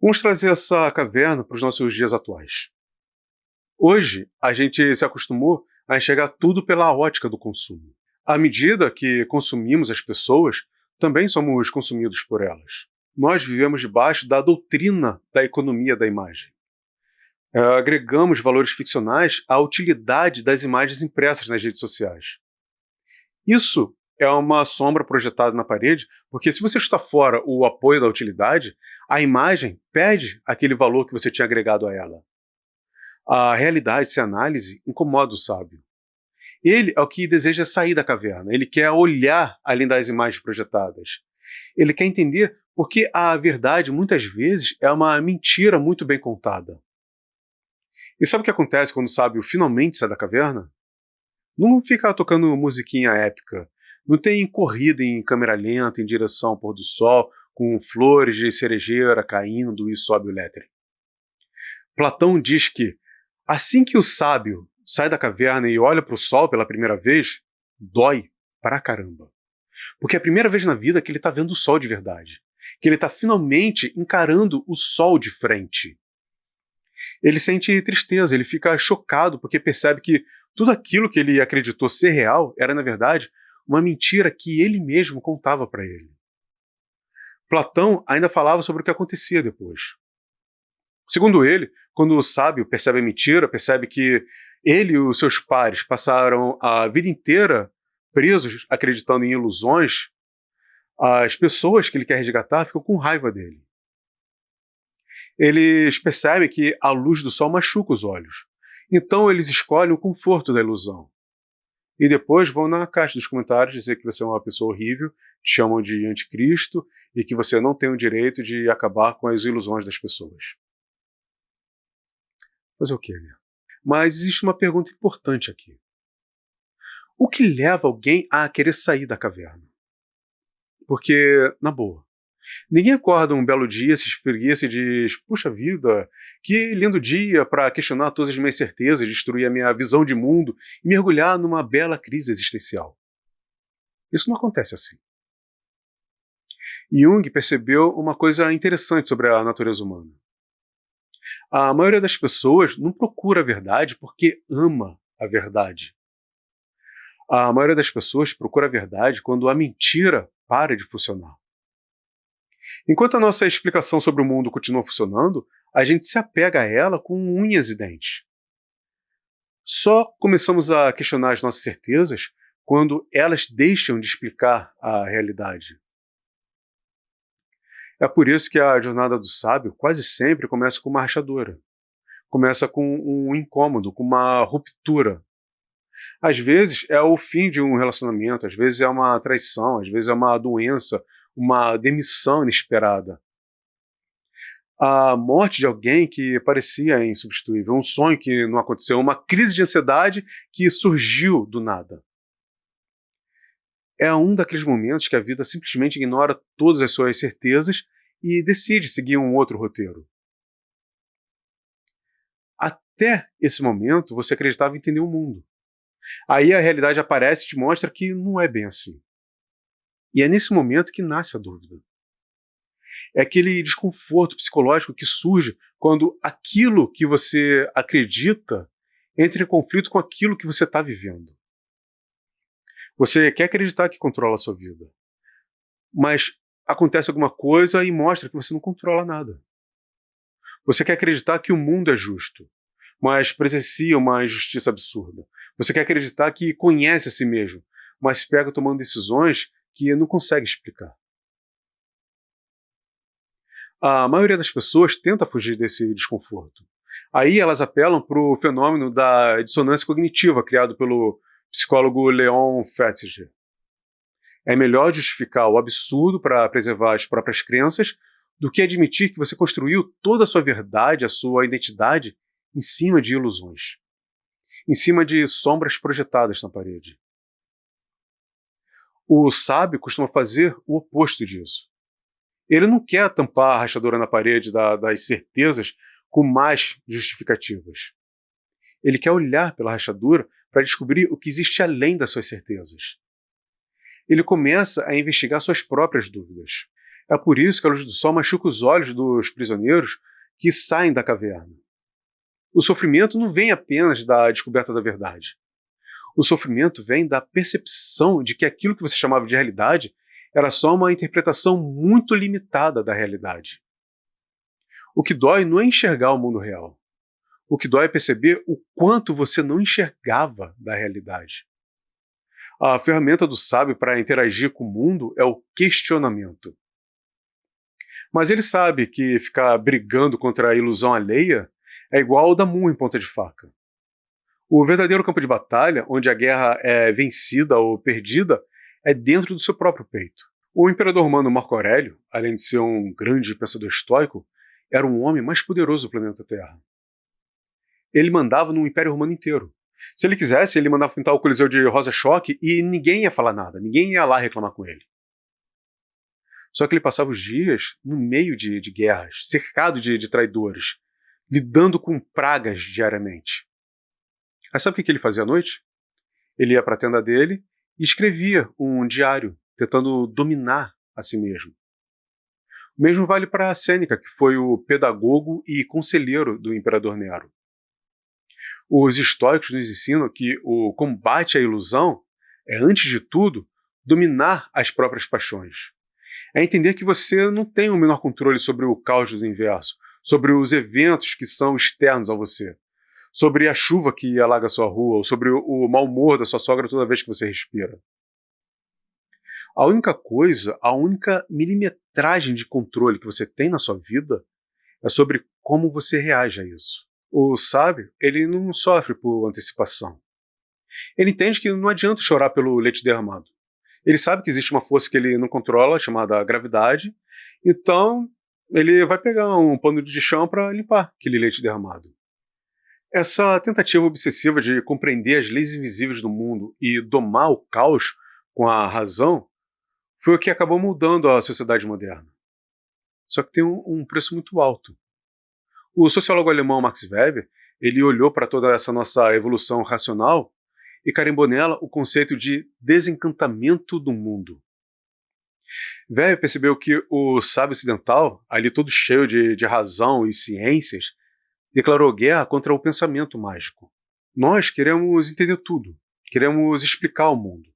Vamos trazer essa caverna para os nossos dias atuais. Hoje, a gente se acostumou a enxergar tudo pela ótica do consumo. À medida que consumimos as pessoas, também somos consumidos por elas. Nós vivemos debaixo da doutrina da economia da imagem. Agregamos valores ficcionais à utilidade das imagens impressas nas redes sociais. Isso é uma sombra projetada na parede, porque se você está fora o apoio da utilidade, a imagem perde aquele valor que você tinha agregado a ela. A realidade sem análise incomoda o sábio. Ele é o que deseja sair da caverna, ele quer olhar além das imagens projetadas. Ele quer entender por que a verdade, muitas vezes, é uma mentira muito bem contada. E sabe o que acontece quando o sábio finalmente sai da caverna? Não fica tocando musiquinha épica, não tem corrida em câmera lenta em direção ao pôr do sol, com flores de cerejeira caindo e sobe o letre. Platão diz que, assim que o sábio sai da caverna e olha para o sol pela primeira vez, dói pra caramba. Porque é a primeira vez na vida que ele está vendo o sol de verdade, que ele está finalmente encarando o sol de frente. Ele sente tristeza, ele fica chocado porque percebe que tudo aquilo que ele acreditou ser real era, na verdade, uma mentira que ele mesmo contava para ele. Platão ainda falava sobre o que acontecia depois. Segundo ele, quando o sábio percebe a mentira, percebe que ele e os seus pares passaram a vida inteira presos, acreditando em ilusões, as pessoas que ele quer resgatar ficam com raiva dele. Eles percebem que a luz do sol machuca os olhos. Então eles escolhem o conforto da ilusão. E depois vão na caixa dos comentários dizer que você é uma pessoa horrível, te chamam de anticristo e que você não tem o direito de acabar com as ilusões das pessoas. Fazer o quê, né? Mas existe uma pergunta importante aqui. O que leva alguém a querer sair da caverna? Porque, na boa, ninguém acorda um belo dia, se espreguiça e diz: puxa vida, que lindo dia para questionar todas as minhas certezas, destruir a minha visão de mundo e mergulhar numa bela crise existencial. Isso não acontece assim. Jung percebeu uma coisa interessante sobre a natureza humana. A maioria das pessoas não procura a verdade porque ama a verdade. A maioria das pessoas procura a verdade quando a mentira para de funcionar. Enquanto a nossa explicação sobre o mundo continua funcionando, a gente se apega a ela com unhas e dentes. Só começamos a questionar as nossas certezas quando elas deixam de explicar a realidade. É por isso que a jornada do sábio quase sempre começa com uma rachadura. Começa com um incômodo, com uma ruptura. Às vezes é o fim de um relacionamento, às vezes é uma traição, às vezes é uma doença, uma demissão inesperada. A morte de alguém que parecia insubstituível, um sonho que não aconteceu, uma crise de ansiedade que surgiu do nada. É um daqueles momentos que a vida simplesmente ignora todas as suas certezas e decide seguir um outro roteiro. Até esse momento, você acreditava entender o mundo. Aí a realidade aparece e te mostra que não é bem assim. E é nesse momento que nasce a dúvida. É aquele desconforto psicológico que surge quando aquilo que você acredita entra em conflito com aquilo que você está vivendo. Você quer acreditar que controla a sua vida, mas acontece alguma coisa e mostra que você não controla nada. Você quer acreditar que o mundo é justo, mas presencia uma injustiça absurda. Você quer acreditar que conhece a si mesmo, mas se pega tomando decisões que não consegue explicar. A maioria das pessoas tenta fugir desse desconforto. Aí elas apelam para o fenômeno da dissonância cognitiva criado pelo psicólogo Leon Fettinger. É melhor justificar o absurdo para preservar as próprias crenças do que admitir que você construiu toda a sua verdade, a sua identidade, em cima de ilusões, em cima de sombras projetadas na parede. O sábio costuma fazer o oposto disso. Ele não quer tampar a rachadura na parede das certezas com mais justificativas. Ele quer olhar pela rachadura para descobrir o que existe além das suas certezas. Ele começa a investigar suas próprias dúvidas. É por isso que a luz do sol machuca os olhos dos prisioneiros que saem da caverna. O sofrimento não vem apenas da descoberta da verdade. O sofrimento vem da percepção de que aquilo que você chamava de realidade era só uma interpretação muito limitada da realidade. O que dói não é enxergar o mundo real. O que dói é perceber o quanto você não enxergava da realidade. A ferramenta do sábio para interagir com o mundo é o questionamento. Mas ele sabe que ficar brigando contra a ilusão alheia é igual ao da murra em ponta de faca. O verdadeiro campo de batalha, onde a guerra é vencida ou perdida, é dentro do seu próprio peito. O imperador romano Marco Aurélio, além de ser um grande pensador estoico, era um homem mais poderoso do planeta Terra. Ele mandava no Império Romano inteiro. Se ele quisesse, ele mandava pintar o Coliseu de rosa-choque e ninguém ia falar nada, ninguém ia lá reclamar com ele. Só que ele passava os dias no meio de guerras, cercado de traidores, lidando com pragas diariamente. Aí sabe o que ele fazia à noite? Ele ia para a tenda dele e escrevia um diário, tentando dominar a si mesmo. O mesmo vale para Sêneca, que foi o pedagogo e conselheiro do imperador Nero. Os estoicos nos ensinam que o combate à ilusão é, antes de tudo, dominar as próprias paixões. É entender que você não tem o menor controle sobre o caos do universo, sobre os eventos que são externos a você, sobre a chuva que alaga a sua rua, ou sobre o mau humor da sua sogra toda vez que você respira. A única coisa, a única milimetragem de controle que você tem na sua vida é sobre como você reage a isso. O sábio, ele não sofre por antecipação. Ele entende que não adianta chorar pelo leite derramado. Ele sabe que existe uma força que ele não controla, chamada gravidade, então ele vai pegar um pano de chão para limpar aquele leite derramado. Essa tentativa obsessiva de compreender as leis invisíveis do mundo e domar o caos com a razão foi o que acabou mudando a sociedade moderna. Só que tem um preço muito alto. O sociólogo alemão Max Weber, ele olhou para toda essa nossa evolução racional e carimbou nela o conceito de desencantamento do mundo. Weber percebeu que o sábio ocidental, ali todo cheio de razão e ciências, declarou guerra contra o pensamento mágico. Nós queremos entender tudo, queremos explicar o mundo.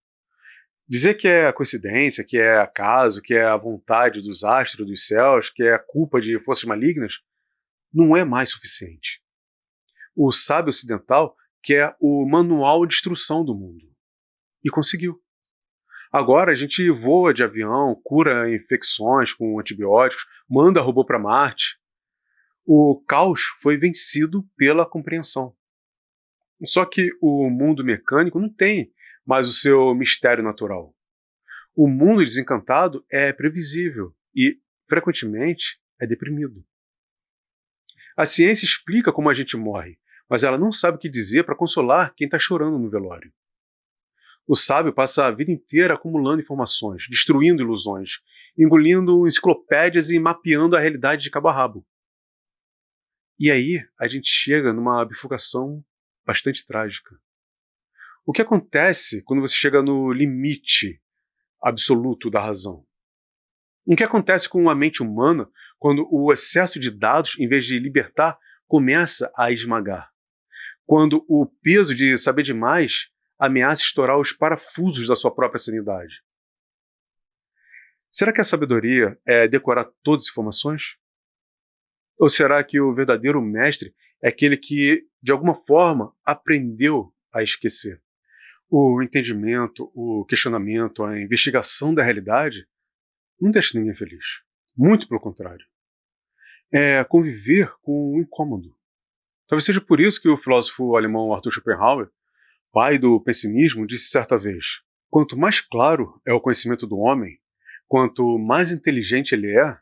Dizer que é coincidência, que é acaso, que é a vontade dos astros, dos céus, que é a culpa de forças malignas, não é mais suficiente. O sábio ocidental quer o manual de instrução do mundo. E conseguiu. Agora a gente voa de avião, cura infecções com antibióticos, manda robô para Marte. O caos foi vencido pela compreensão. Só que o mundo mecânico não tem mais o seu mistério natural. O mundo desencantado é previsível e, frequentemente, é deprimido. A ciência explica como a gente morre, mas ela não sabe o que dizer para consolar quem está chorando no velório. O sábio passa a vida inteira acumulando informações, destruindo ilusões, engolindo enciclopédias e mapeando a realidade de cabo a rabo. E aí a gente chega numa bifurcação bastante trágica. O que acontece quando você chega no limite absoluto da razão? O que acontece com a mente humana quando o excesso de dados, em vez de libertar, começa a esmagar? Quando o peso de saber demais ameaça estourar os parafusos da sua própria sanidade? Será que a sabedoria é decorar todas as informações? Ou será que o verdadeiro mestre é aquele que, de alguma forma, aprendeu a esquecer. O entendimento, o questionamento, a investigação da realidade não deixa ninguém feliz. Muito pelo contrário. É conviver com o incômodo. Talvez seja por isso que o filósofo alemão Arthur Schopenhauer, pai do pessimismo, disse certa vez: quanto mais claro é o conhecimento do homem, quanto mais inteligente ele é,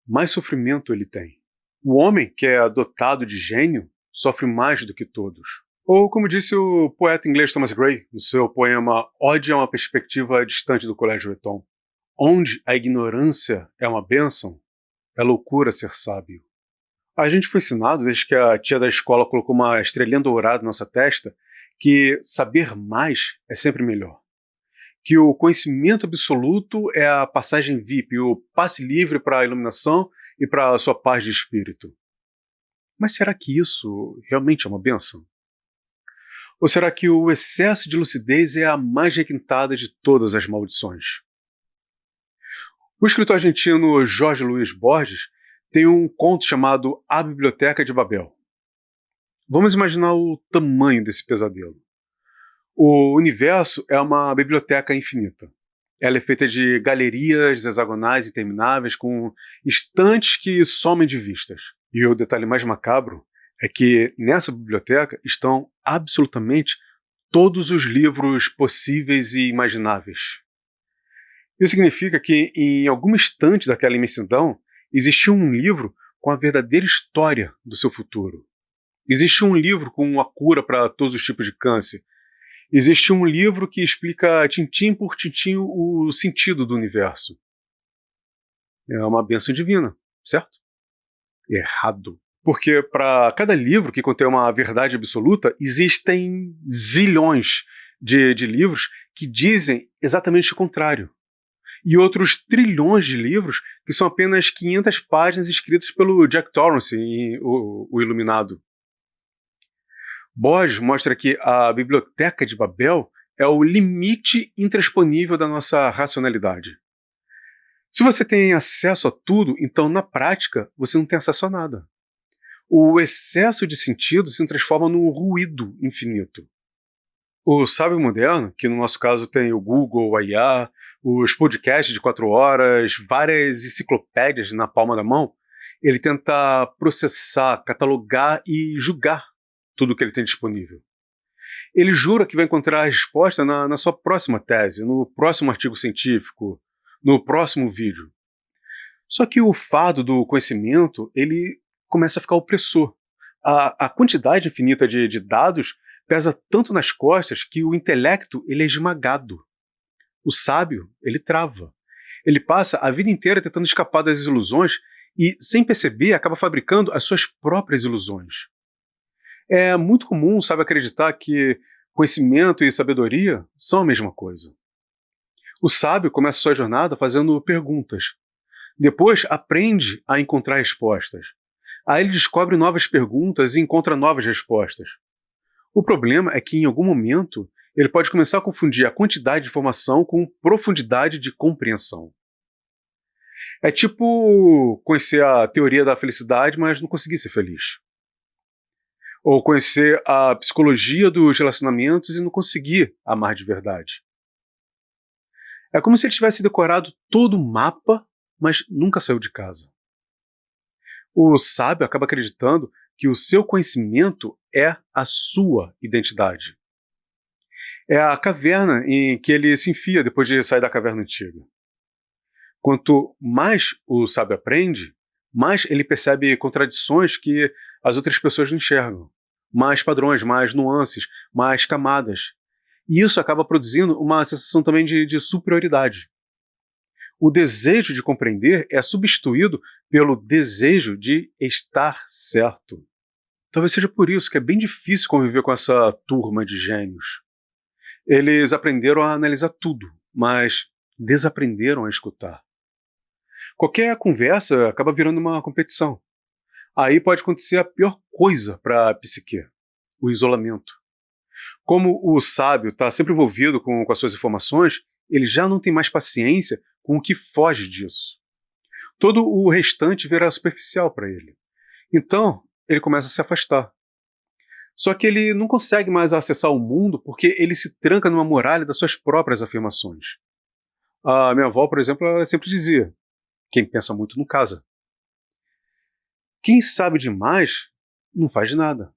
mais sofrimento ele tem. O homem que é dotado de gênio sofre mais do que todos. Ou, como disse o poeta inglês Thomas Gray, no seu poema Ode a uma Perspectiva Distante do Colégio Eton: onde a ignorância é uma bênção, é loucura ser sábio. A gente foi ensinado, desde que a tia da escola colocou uma estrelinha dourada na nossa testa, que saber mais é sempre melhor. Que o conhecimento absoluto é a passagem VIP, o passe livre para a iluminação e para a sua paz de espírito. Mas será que isso realmente é uma bênção? Ou será que o excesso de lucidez é a mais requintada de todas as maldições? O escritor argentino Jorge Luis Borges tem um conto chamado A Biblioteca de Babel. Vamos imaginar o tamanho desse pesadelo. O universo é uma biblioteca infinita. Ela é feita de galerias hexagonais intermináveis com estantes que somem de vistas. E o detalhe mais macabro é que nessa biblioteca estão absolutamente todos os livros possíveis e imagináveis. Isso significa que em algum instante daquela imensidão existia um livro com a verdadeira história do seu futuro. Existia um livro com a cura para todos os tipos de câncer. Existe um livro que explica tintim por tintim o sentido do universo. É uma bênção divina, certo? Errado. Porque para cada livro que contém uma verdade absoluta, existem zilhões de livros que dizem exatamente o contrário. E outros trilhões de livros que são apenas 500 páginas escritas pelo Jack Torrance em O Iluminado. Borges mostra que a Biblioteca de Babel é o limite intransponível da nossa racionalidade. Se você tem acesso a tudo, então na prática você não tem acesso a nada. O excesso de sentido se transforma num ruído infinito. O sábio moderno, que no nosso caso tem o Google, a IA, os podcasts de 4 horas, várias enciclopédias na palma da mão, ele tenta processar, catalogar e julgar tudo que ele tem disponível. Ele jura que vai encontrar a resposta na sua próxima tese, no próximo artigo científico, no próximo vídeo. Só que o fardo do conhecimento, ele começa a ficar opressor. A quantidade infinita de dados pesa tanto nas costas que o intelecto ele é esmagado. O sábio, ele trava. Ele passa a vida inteira tentando escapar das ilusões e, sem perceber, acaba fabricando as suas próprias ilusões. É muito comum, sabe, acreditar que conhecimento e sabedoria são a mesma coisa. O sábio começa sua jornada fazendo perguntas. Depois aprende a encontrar respostas. Aí ele descobre novas perguntas e encontra novas respostas. O problema é que em algum momento ele pode começar a confundir a quantidade de informação com profundidade de compreensão. É tipo conhecer a teoria da felicidade, mas não conseguir ser feliz. Ou conhecer a psicologia dos relacionamentos e não conseguir amar de verdade. É como se ele tivesse decorado todo o mapa, mas nunca saiu de casa. O sábio acaba acreditando que o seu conhecimento é a sua identidade. É a caverna em que ele se enfia depois de sair da caverna antiga. Quanto mais o sábio aprende, mais ele percebe contradições que as outras pessoas não enxergam. Mais padrões, mais nuances, mais camadas. E isso acaba produzindo uma sensação também de superioridade. O desejo de compreender é substituído pelo desejo de estar certo. Talvez seja por isso que é bem difícil conviver com essa turma de gênios. Eles aprenderam a analisar tudo, mas desaprenderam a escutar. Qualquer conversa acaba virando uma competição. Aí pode acontecer a pior coisa para a psique, o isolamento. Como o sábio está sempre envolvido com as suas informações, ele já não tem mais paciência com o que foge disso. Todo o restante vira superficial para ele. Então, ele começa a se afastar. Só que ele não consegue mais acessar o mundo porque ele se tranca numa muralha das suas próprias afirmações. A minha avó, por exemplo, ela sempre dizia: quem pensa muito não casa. Quem sabe demais não faz nada.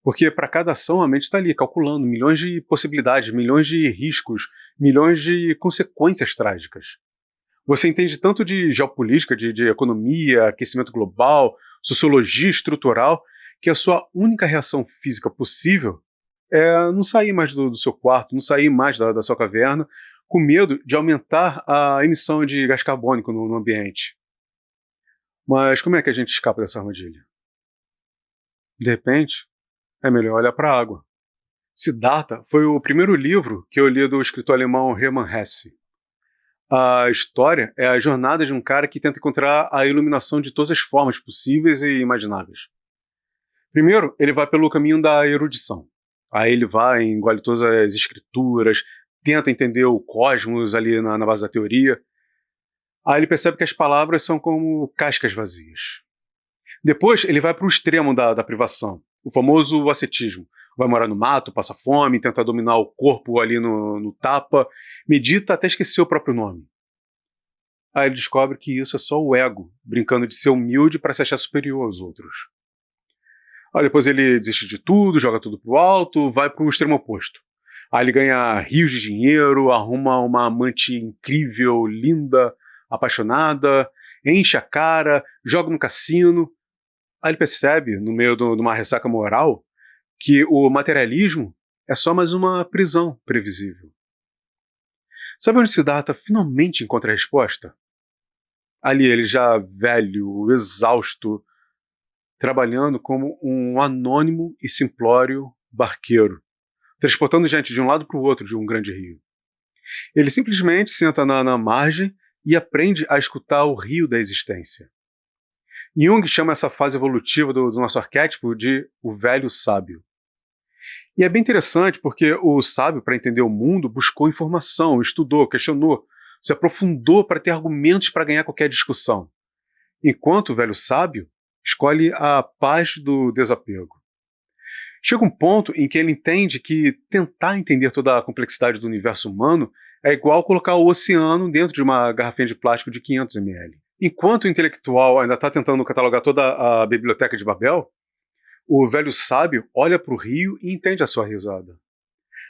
Porque para cada ação a mente está ali calculando milhões de possibilidades, milhões de riscos, milhões de consequências trágicas. Você entende tanto de geopolítica, de economia, aquecimento global, sociologia estrutural, que a sua única reação física possível é não sair mais do seu quarto, não sair mais da sua caverna, com medo de aumentar a emissão de gás carbônico no ambiente. Mas como é que a gente escapa dessa armadilha? De repente, é melhor olhar para a água. Siddhartha foi o primeiro livro que eu li do escritor alemão Hermann Hesse. A história é a jornada de um cara que tenta encontrar a iluminação de todas as formas possíveis e imagináveis. Primeiro, ele vai pelo caminho da erudição. Aí ele vai, engole todas as escrituras, tenta entender o cosmos ali na base da teoria. Aí ele percebe que as palavras são como cascas vazias. Depois, ele vai para o extremo da privação, o famoso ascetismo. Vai morar no mato, passa fome, tenta dominar o corpo ali no tapa, medita até esquecer o próprio nome. Aí ele descobre que isso é só o ego, brincando de ser humilde para se achar superior aos outros. Aí depois ele desiste de tudo, joga tudo pro alto, vai pro extremo oposto. Aí ele ganha rios de dinheiro, arruma uma amante incrível, linda, apaixonada, enche a cara, joga no cassino. Aí ele percebe, no meio de uma ressaca moral, que o materialismo é só mais uma prisão previsível. Sabe onde Siddhartha finalmente encontra a resposta? Ali ele já velho, exausto, trabalhando como um anônimo e simplório barqueiro, transportando gente de um lado para o outro de um grande rio. Ele simplesmente senta na margem e aprende a escutar o rio da existência. Jung chama essa fase evolutiva do nosso arquétipo de o velho sábio. E é bem interessante porque o sábio, para entender o mundo, buscou informação, estudou, questionou, se aprofundou para ter argumentos para ganhar qualquer discussão. Enquanto o velho sábio escolhe a paz do desapego. Chega um ponto em que ele entende que tentar entender toda a complexidade do universo humano é igual colocar o oceano dentro de uma garrafinha de plástico de 500 ml. Enquanto o intelectual ainda está tentando catalogar toda a biblioteca de Babel, o velho sábio olha para o rio e entende a sua risada.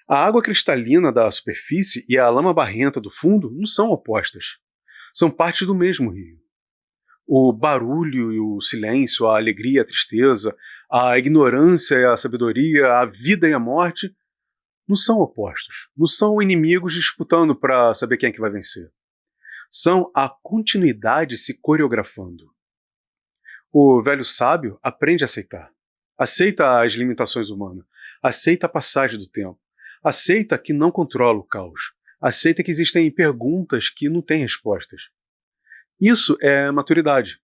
A água cristalina da superfície e a lama barrenta do fundo não são opostas. São partes do mesmo rio. O barulho e o silêncio, a alegria e a tristeza, a ignorância e a sabedoria, a vida e a morte não são opostos. Não são inimigos disputando para saber quem é que vai vencer. São a continuidade se coreografando. O velho sábio aprende a aceitar. Aceita as limitações humanas. Aceita a passagem do tempo. Aceita que não controla o caos. Aceita que existem perguntas que não têm respostas. Isso é maturidade.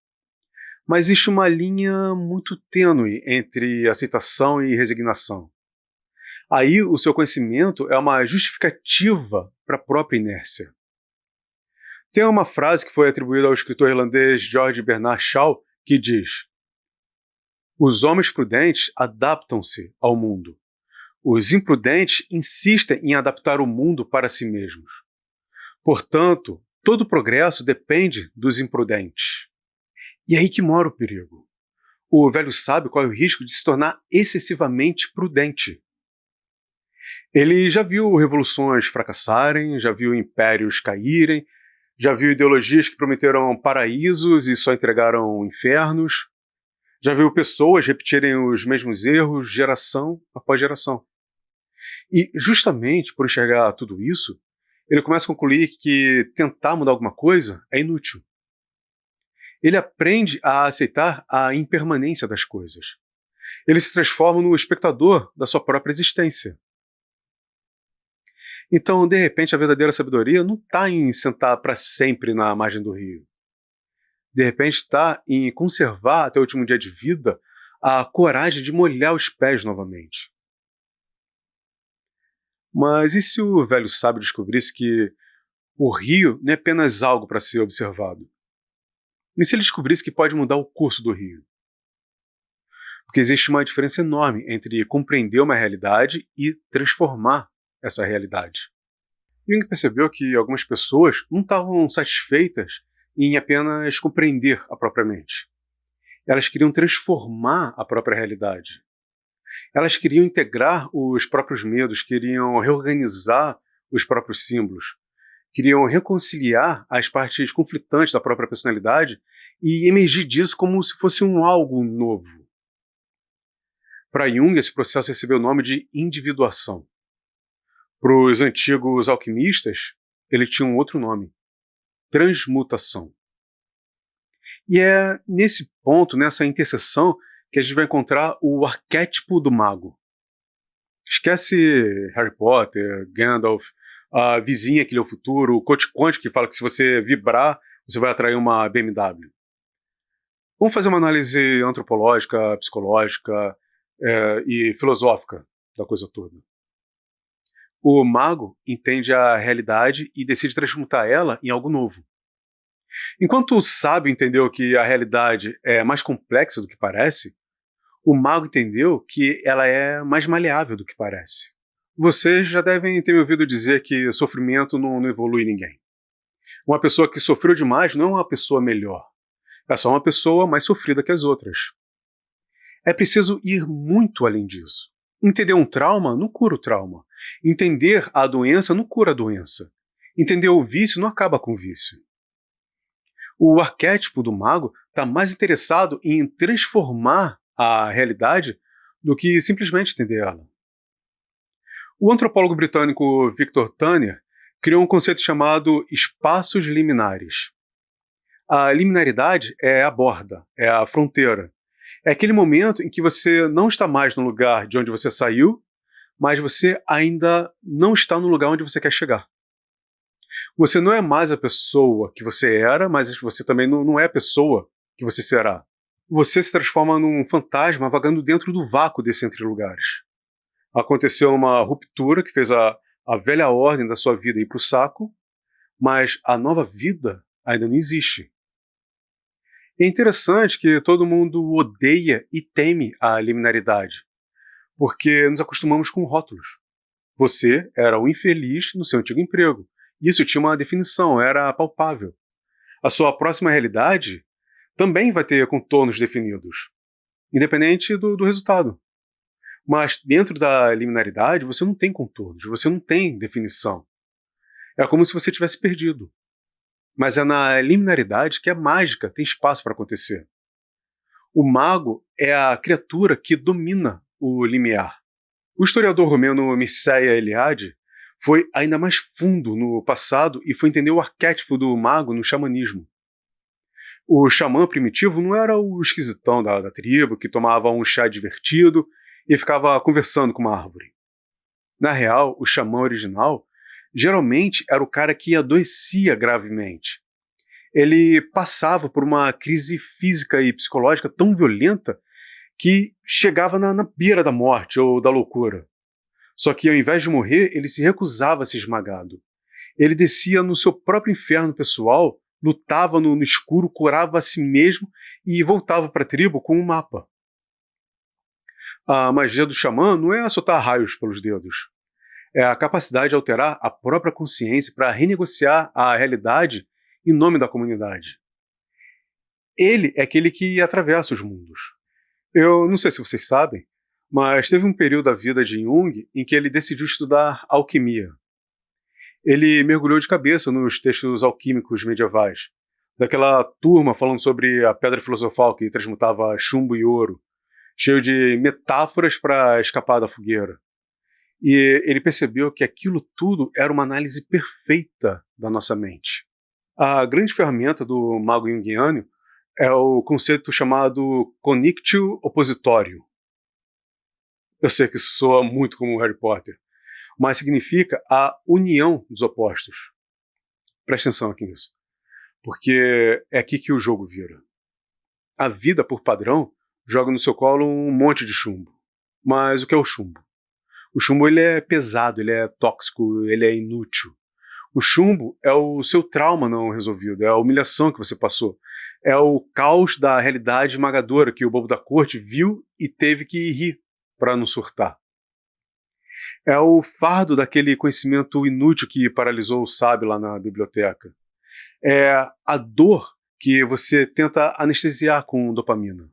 Mas existe uma linha muito tênue entre aceitação e resignação. Aí o seu conhecimento é uma justificativa para a própria inércia. Tem uma frase que foi atribuída ao escritor irlandês George Bernard Shaw que diz: os homens prudentes adaptam-se ao mundo. Os imprudentes insistem em adaptar o mundo para si mesmos. Portanto, todo progresso depende dos imprudentes. E é aí que mora o perigo. O velho sábio corre o risco de se tornar excessivamente prudente. Ele já viu revoluções fracassarem, já viu impérios caírem, já viu ideologias que prometeram paraísos e só entregaram infernos, já viu pessoas repetirem os mesmos erros geração após geração. E justamente por enxergar tudo isso, ele começa a concluir que tentar mudar alguma coisa é inútil. Ele aprende a aceitar a impermanência das coisas. Ele se transforma no espectador da sua própria existência. Então, de repente, a verdadeira sabedoria não está em sentar para sempre na margem do rio. De repente, está em conservar até o último dia de vida a coragem de molhar os pés novamente. Mas e se o velho sábio descobrisse que o rio não é apenas algo para ser observado? E se ele descobrisse que pode mudar o curso do rio? Porque existe uma diferença enorme entre compreender uma realidade e transformar essa realidade. Jung percebeu que algumas pessoas não estavam satisfeitas em apenas compreender a própria mente. Elas queriam transformar a própria realidade. Elas queriam integrar os próprios medos, queriam reorganizar os próprios símbolos, queriam reconciliar as partes conflitantes da própria personalidade e emergir disso como se fosse um algo novo. Para Jung, esse processo recebeu o nome de individuação. Para os antigos alquimistas, ele tinha um outro nome: transmutação. E é nesse ponto, nessa interseção, que a gente vai encontrar o arquétipo do mago. Esquece Harry Potter, Gandalf, a vizinha que lê o futuro, o coach quântico que fala que se você vibrar, você vai atrair uma BMW. Vamos fazer uma análise antropológica, psicológica e filosófica da coisa toda. O mago entende a realidade e decide transmutar ela em algo novo. Enquanto o sábio entendeu que a realidade é mais complexa do que parece, o mago entendeu que ela é mais maleável do que parece. Vocês já devem ter me ouvido dizer que sofrimento não evolui ninguém. Uma pessoa que sofreu demais não é uma pessoa melhor. É só uma pessoa mais sofrida que as outras. É preciso ir muito além disso. Entender um trauma não cura o trauma. Entender a doença não cura a doença. Entender o vício não acaba com o vício. O arquétipo do mago está mais interessado em transformar a realidade do que simplesmente entender ela. O antropólogo britânico Victor Tanner criou um conceito chamado espaços liminares. A liminaridade é a borda, é a fronteira. É aquele momento em que você não está mais no lugar de onde você saiu, mas você ainda não está no lugar onde você quer chegar. Você não é mais a pessoa que você era, mas você também não é a pessoa que você será. Você se transforma num fantasma vagando dentro do vácuo desse entre lugares. Aconteceu uma ruptura que fez a velha ordem da sua vida ir para o saco, mas a nova vida ainda não existe. É interessante que todo mundo odeia e teme a liminaridade, porque nos acostumamos com rótulos. Você era um infeliz no seu antigo emprego. Isso tinha uma definição, era palpável. A sua próxima realidade também vai ter contornos definidos, independente do resultado. Mas dentro da liminaridade você não tem contornos, você não tem definição. É como se você tivesse perdido. Mas é na liminaridade que a mágica tem espaço para acontecer. O mago é a criatura que domina o limiar. O historiador romeno Mircea Eliade foi ainda mais fundo no passado e foi entender o arquétipo do mago no xamanismo. O xamã primitivo não era o esquisitão da tribo que tomava um chá divertido e ficava conversando com uma árvore. Na real, o xamã original geralmente era o cara que adoecia gravemente. Ele passava por uma crise física e psicológica tão violenta que chegava na beira da morte ou da loucura. Só que ao invés de morrer, ele se recusava a ser esmagado. Ele descia no seu próprio inferno pessoal, lutava no escuro, curava a si mesmo e voltava para a tribo com um mapa. A magia do xamã não é soltar raios pelos dedos. É a capacidade de alterar a própria consciência para renegociar a realidade em nome da comunidade. Ele é aquele que atravessa os mundos. Eu não sei se vocês sabem, mas teve um período da vida de Jung em que ele decidiu estudar alquimia. Ele mergulhou de cabeça nos textos alquímicos medievais, daquela turma falando sobre a pedra filosofal que transmutava chumbo e ouro, cheio de metáforas para escapar da fogueira. E ele percebeu que aquilo tudo era uma análise perfeita da nossa mente. A grande ferramenta do mago junguiano é o conceito chamado connectio oppositório. Eu sei que isso soa muito como Harry Potter, mas significa a união dos opostos. Presta atenção aqui nisso, porque é aqui que o jogo vira. A vida, por padrão, joga no seu colo um monte de chumbo. Mas o que é o chumbo? O chumbo ele é pesado, ele é tóxico, ele é inútil. O chumbo é o seu trauma não resolvido, é a humilhação que você passou, é o caos da realidade esmagadora que o bobo da corte viu e teve que rir para não surtar. É o fardo daquele conhecimento inútil que paralisou o sábio lá na biblioteca. É a dor que você tenta anestesiar com dopamina.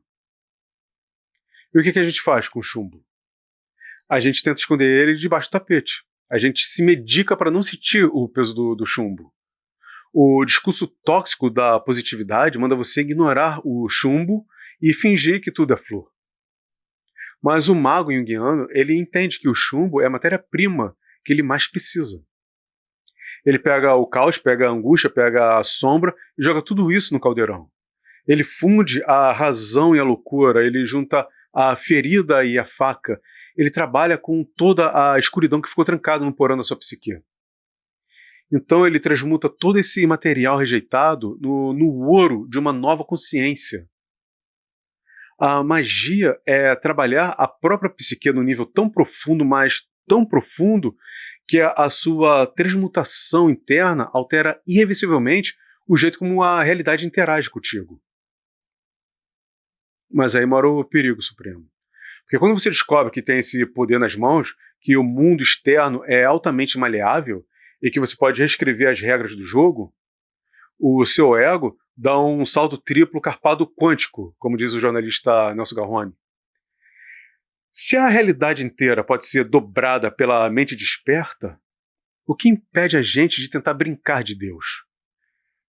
E o que a gente faz com o chumbo? A gente tenta esconder ele debaixo do tapete. A gente se medica para não sentir o peso do chumbo. O discurso tóxico da positividade manda você ignorar o chumbo e fingir que tudo é flor. Mas o mago junguiano, ele entende que o chumbo é a matéria-prima que ele mais precisa. Ele pega o caos, pega a angústia, pega a sombra e joga tudo isso no caldeirão. Ele funde a razão e a loucura, ele junta a ferida e a faca. Ele trabalha com toda a escuridão que ficou trancada no porão da sua psique. Então ele transmuta todo esse material rejeitado no ouro de uma nova consciência. A magia é trabalhar a própria psique num nível tão profundo, mas tão profundo, que a sua transmutação interna altera irreversivelmente o jeito como a realidade interage contigo. Mas aí mora o perigo supremo. Porque quando você descobre que tem esse poder nas mãos, que o mundo externo é altamente maleável e que você pode reescrever as regras do jogo, o seu ego dá um salto triplo carpado quântico, como diz o jornalista Nelson Garrone. Se a realidade inteira pode ser dobrada pela mente desperta, o que impede a gente de tentar brincar de Deus?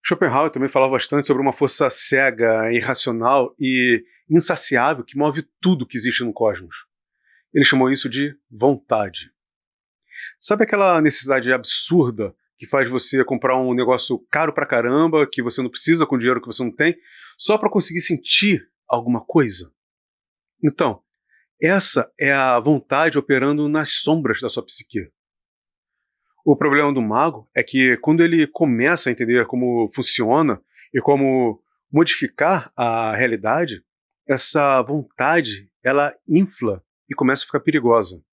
Schopenhauer também falava bastante sobre uma força cega, irracional e insaciável que move tudo que existe no cosmos. Ele chamou isso de vontade. Sabe aquela necessidade absurda que faz você comprar um negócio caro pra caramba, que você não precisa com dinheiro que você não tem, só para conseguir sentir alguma coisa? Então, essa é a vontade operando nas sombras da sua psique. O problema do mago é que quando ele começa a entender como funciona e como modificar a realidade, essa vontade, ela infla e começa a ficar perigosa.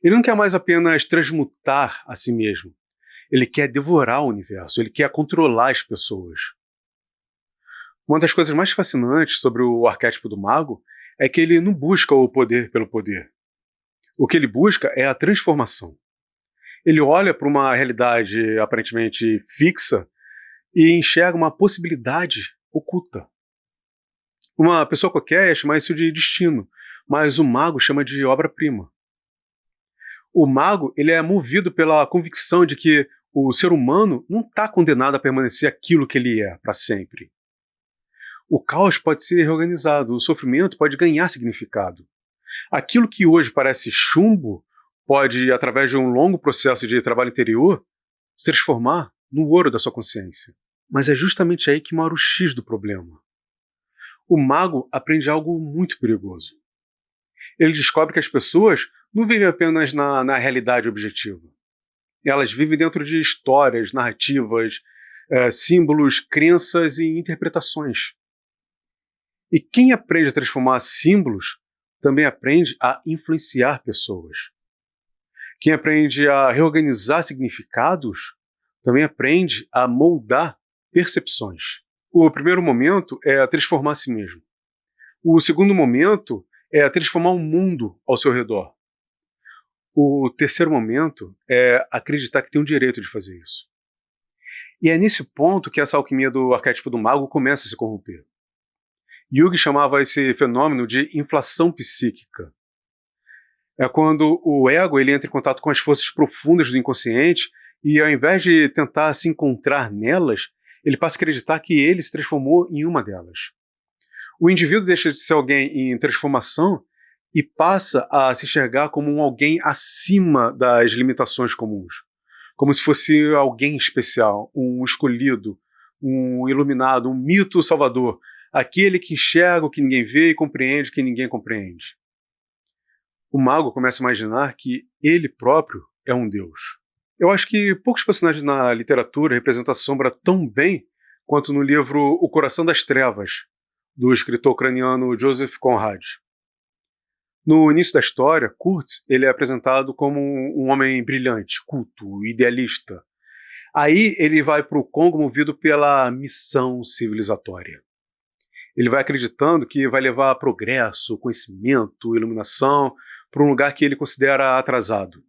Ele não quer mais apenas transmutar a si mesmo. Ele quer devorar o universo, ele quer controlar as pessoas. Uma das coisas mais fascinantes sobre o arquétipo do mago é que ele não busca o poder pelo poder. O que ele busca é a transformação. Ele olha para uma realidade aparentemente fixa e enxerga uma possibilidade oculta. Uma pessoa qualquer ia chamar isso de destino, mas o mago chama de obra-prima. O mago ele é movido pela convicção de que o ser humano não está condenado a permanecer aquilo que ele é para sempre. O caos pode ser reorganizado, o sofrimento pode ganhar significado. Aquilo que hoje parece chumbo pode, através de um longo processo de trabalho interior, se transformar no ouro da sua consciência. Mas é justamente aí que mora o X do problema. O mago aprende algo muito perigoso. Ele descobre que as pessoas não vivem apenas na realidade objetiva. Elas vivem dentro de histórias, narrativas, símbolos, crenças e interpretações. E quem aprende a transformar símbolos também aprende a influenciar pessoas. Quem aprende a reorganizar significados também aprende a moldar percepções. O primeiro momento é transformar a si mesmo. O segundo momento é transformar o mundo ao seu redor. O terceiro momento é acreditar que tem o direito de fazer isso. E é nesse ponto que essa alquimia do arquétipo do mago começa a se corromper. Jung chamava esse fenômeno de inflação psíquica. É quando o ego ele entra em contato com as forças profundas do inconsciente e, ao invés de tentar se encontrar nelas, ele passa a acreditar que ele se transformou em uma delas. O indivíduo deixa de ser alguém em transformação e passa a se enxergar como um alguém acima das limitações comuns. Como se fosse alguém especial, um escolhido, um iluminado, um mito salvador, aquele que enxerga o que ninguém vê e compreende o que ninguém compreende. O mago começa a imaginar que ele próprio é um deus. Eu acho que poucos personagens na literatura representam a sombra tão bem quanto no livro O Coração das Trevas, do escritor ucraniano Joseph Conrad. No início da história, Kurtz ele é apresentado como um homem brilhante, culto, idealista, Aí ele vai para o Congo movido pela missão civilizatória. Ele vai acreditando que vai levar progresso, conhecimento, iluminação para um lugar que ele considera atrasado.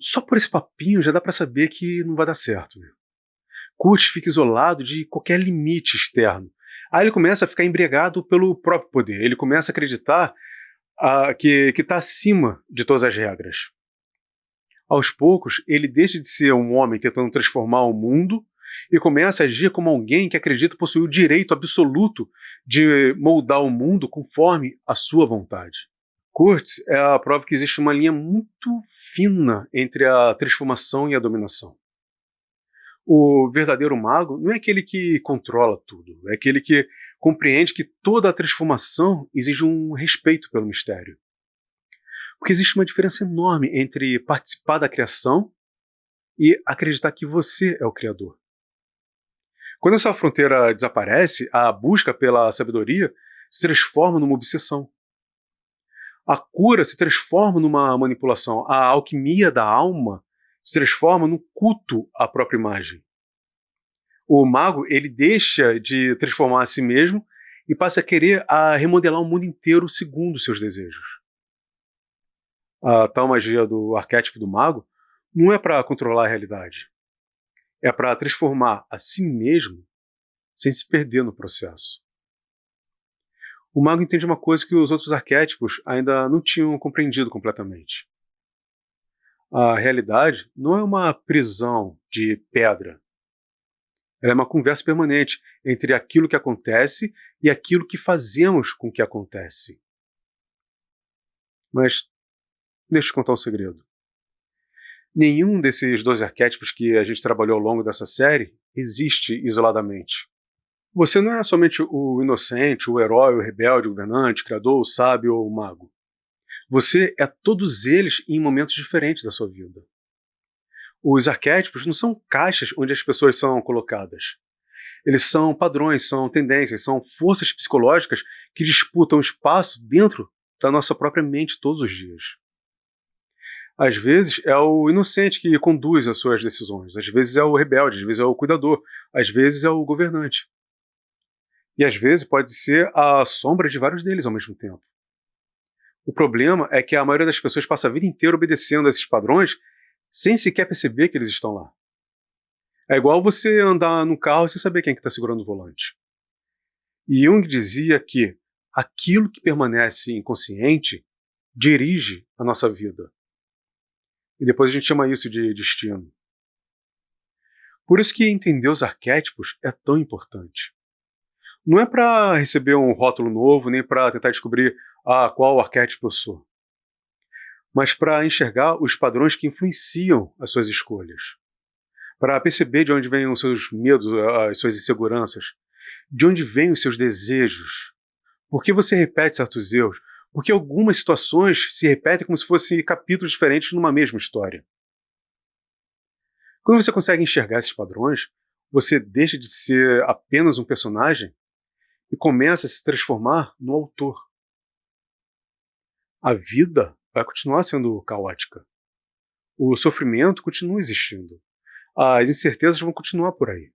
Só por esse papinho já dá para saber que não vai dar certo, né? Kurt fica isolado de qualquer limite externo. Aí ele começa a ficar embriagado pelo próprio poder. Ele começa a acreditar que está acima de todas as regras. Aos poucos, ele deixa de ser um homem tentando transformar o mundo e começa a agir como alguém que acredita possuir o direito absoluto de moldar o mundo conforme a sua vontade. Kurtz é a prova que existe uma linha muito fina entre a transformação e a dominação. O verdadeiro mago não é aquele que controla tudo, é aquele que compreende que toda a transformação exige um respeito pelo mistério. Porque existe uma diferença enorme entre participar da criação e acreditar que você é o criador. Quando essa fronteira desaparece, a busca pela sabedoria se transforma numa obsessão. A cura se transforma numa manipulação. A alquimia da alma se transforma num culto à própria imagem. O mago, ele deixa de transformar a si mesmo e passa a querer remodelar o mundo inteiro segundo seus desejos. A tal magia do arquétipo do mago não é para controlar a realidade. É para transformar a si mesmo sem se perder no processo. O mago entende uma coisa que os outros arquétipos ainda não tinham compreendido completamente. A realidade não é uma prisão de pedra. Ela é uma conversa permanente entre aquilo que acontece e aquilo que fazemos com que acontece. Mas deixa eu te contar um segredo. Nenhum desses 12 arquétipos que a gente trabalhou ao longo dessa série existe isoladamente. Você não é somente o inocente, o herói, o rebelde, o governante, o criador, o sábio ou o mago. Você é todos eles em momentos diferentes da sua vida. Os arquétipos não são caixas onde as pessoas são colocadas. Eles são padrões, são tendências, são forças psicológicas que disputam espaço dentro da nossa própria mente todos os dias. Às vezes é o inocente que conduz as suas decisões, às vezes é o rebelde, às vezes é o cuidador, às vezes é o governante. E às vezes pode ser a sombra de vários deles ao mesmo tempo. O problema é que a maioria das pessoas passa a vida inteira obedecendo a esses padrões sem sequer perceber que eles estão lá. É igual você andar no carro sem saber quem é que está segurando o volante. E Jung dizia que aquilo que permanece inconsciente dirige a nossa vida. E depois a gente chama isso de destino. Por isso que entender os arquétipos é tão importante. Não é para receber um rótulo novo, nem para tentar descobrir qual arquétipo eu sou, mas para enxergar os padrões que influenciam as suas escolhas, para perceber de onde vêm os seus medos, as suas inseguranças, de onde vêm os seus desejos, por que você repete certos erros, porque algumas situações se repetem como se fossem capítulos diferentes numa mesma história. Quando você consegue enxergar esses padrões, você deixa de ser apenas um personagem e começa a se transformar no autor. A vida vai continuar sendo caótica. O sofrimento continua existindo. As incertezas vão continuar por aí.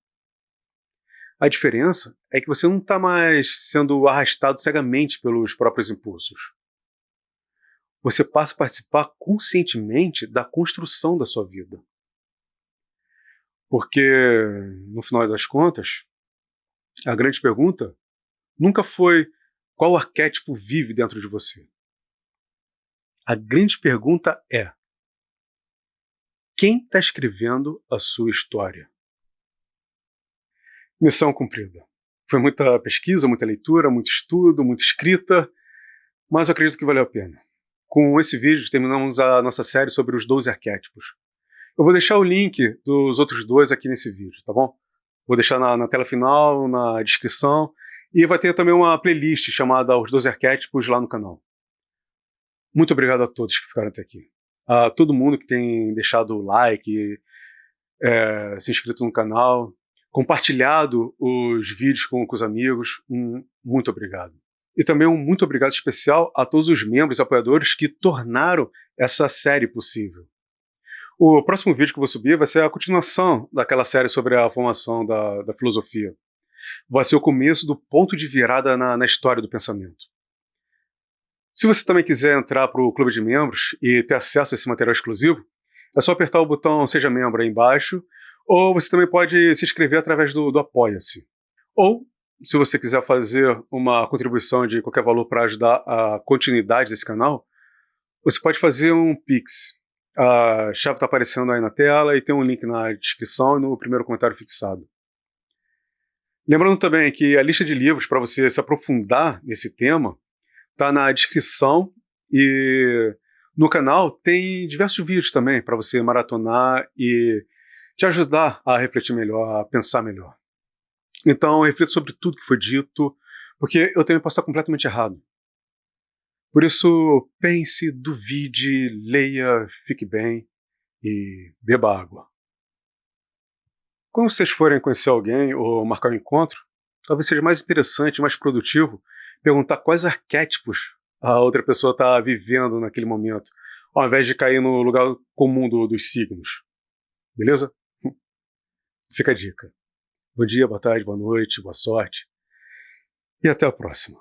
A diferença é que você não está mais sendo arrastado cegamente pelos próprios impulsos. Você passa a participar conscientemente da construção da sua vida. Porque, no final das contas, a grande pergunta nunca foi qual arquétipo vive dentro de você. A grande pergunta é: quem está escrevendo a sua história? Missão cumprida. Foi muita pesquisa, muita leitura, muito estudo, muita escrita, mas eu acredito que valeu a pena. Com esse vídeo terminamos a nossa série sobre os 12 arquétipos. Eu vou deixar o link dos outros 2 aqui nesse vídeo, tá bom? Vou deixar na tela final, na descrição, e vai ter também uma playlist chamada Os 12 Arquétipos lá no canal. Muito obrigado a todos que ficaram até aqui. A todo mundo que tem deixado o like, se inscrito no canal, compartilhado os vídeos com os amigos. Muito obrigado. E também um muito obrigado especial a todos os membros e apoiadores que tornaram essa série possível. O próximo vídeo que eu vou subir vai ser a continuação daquela série sobre a formação da filosofia. Vai ser o começo do ponto de virada na história do pensamento. Se você também quiser entrar para o clube de membros e ter acesso a esse material exclusivo, é só apertar o botão Seja Membro aí embaixo, ou você também pode se inscrever através do Apoia-se. Ou, se você quiser fazer uma contribuição de qualquer valor para ajudar a continuidade desse canal, você pode fazer um Pix. A chave está aparecendo aí na tela e tem um link na descrição e no primeiro comentário fixado. Lembrando também que a lista de livros para você se aprofundar nesse tema está na descrição e no canal tem diversos vídeos também para você maratonar e te ajudar a refletir melhor, a pensar melhor. Então, reflita sobre tudo que foi dito, porque eu também posso estar completamente errado. Por isso, pense, duvide, leia, fique bem e beba água. Quando vocês forem conhecer alguém ou marcar um encontro, talvez seja mais interessante, mais produtivo, perguntar quais arquétipos a outra pessoa está vivendo naquele momento, ao invés de cair no lugar comum dos signos. Beleza? Fica a dica. Bom dia, boa tarde, boa noite, boa sorte. E até a próxima.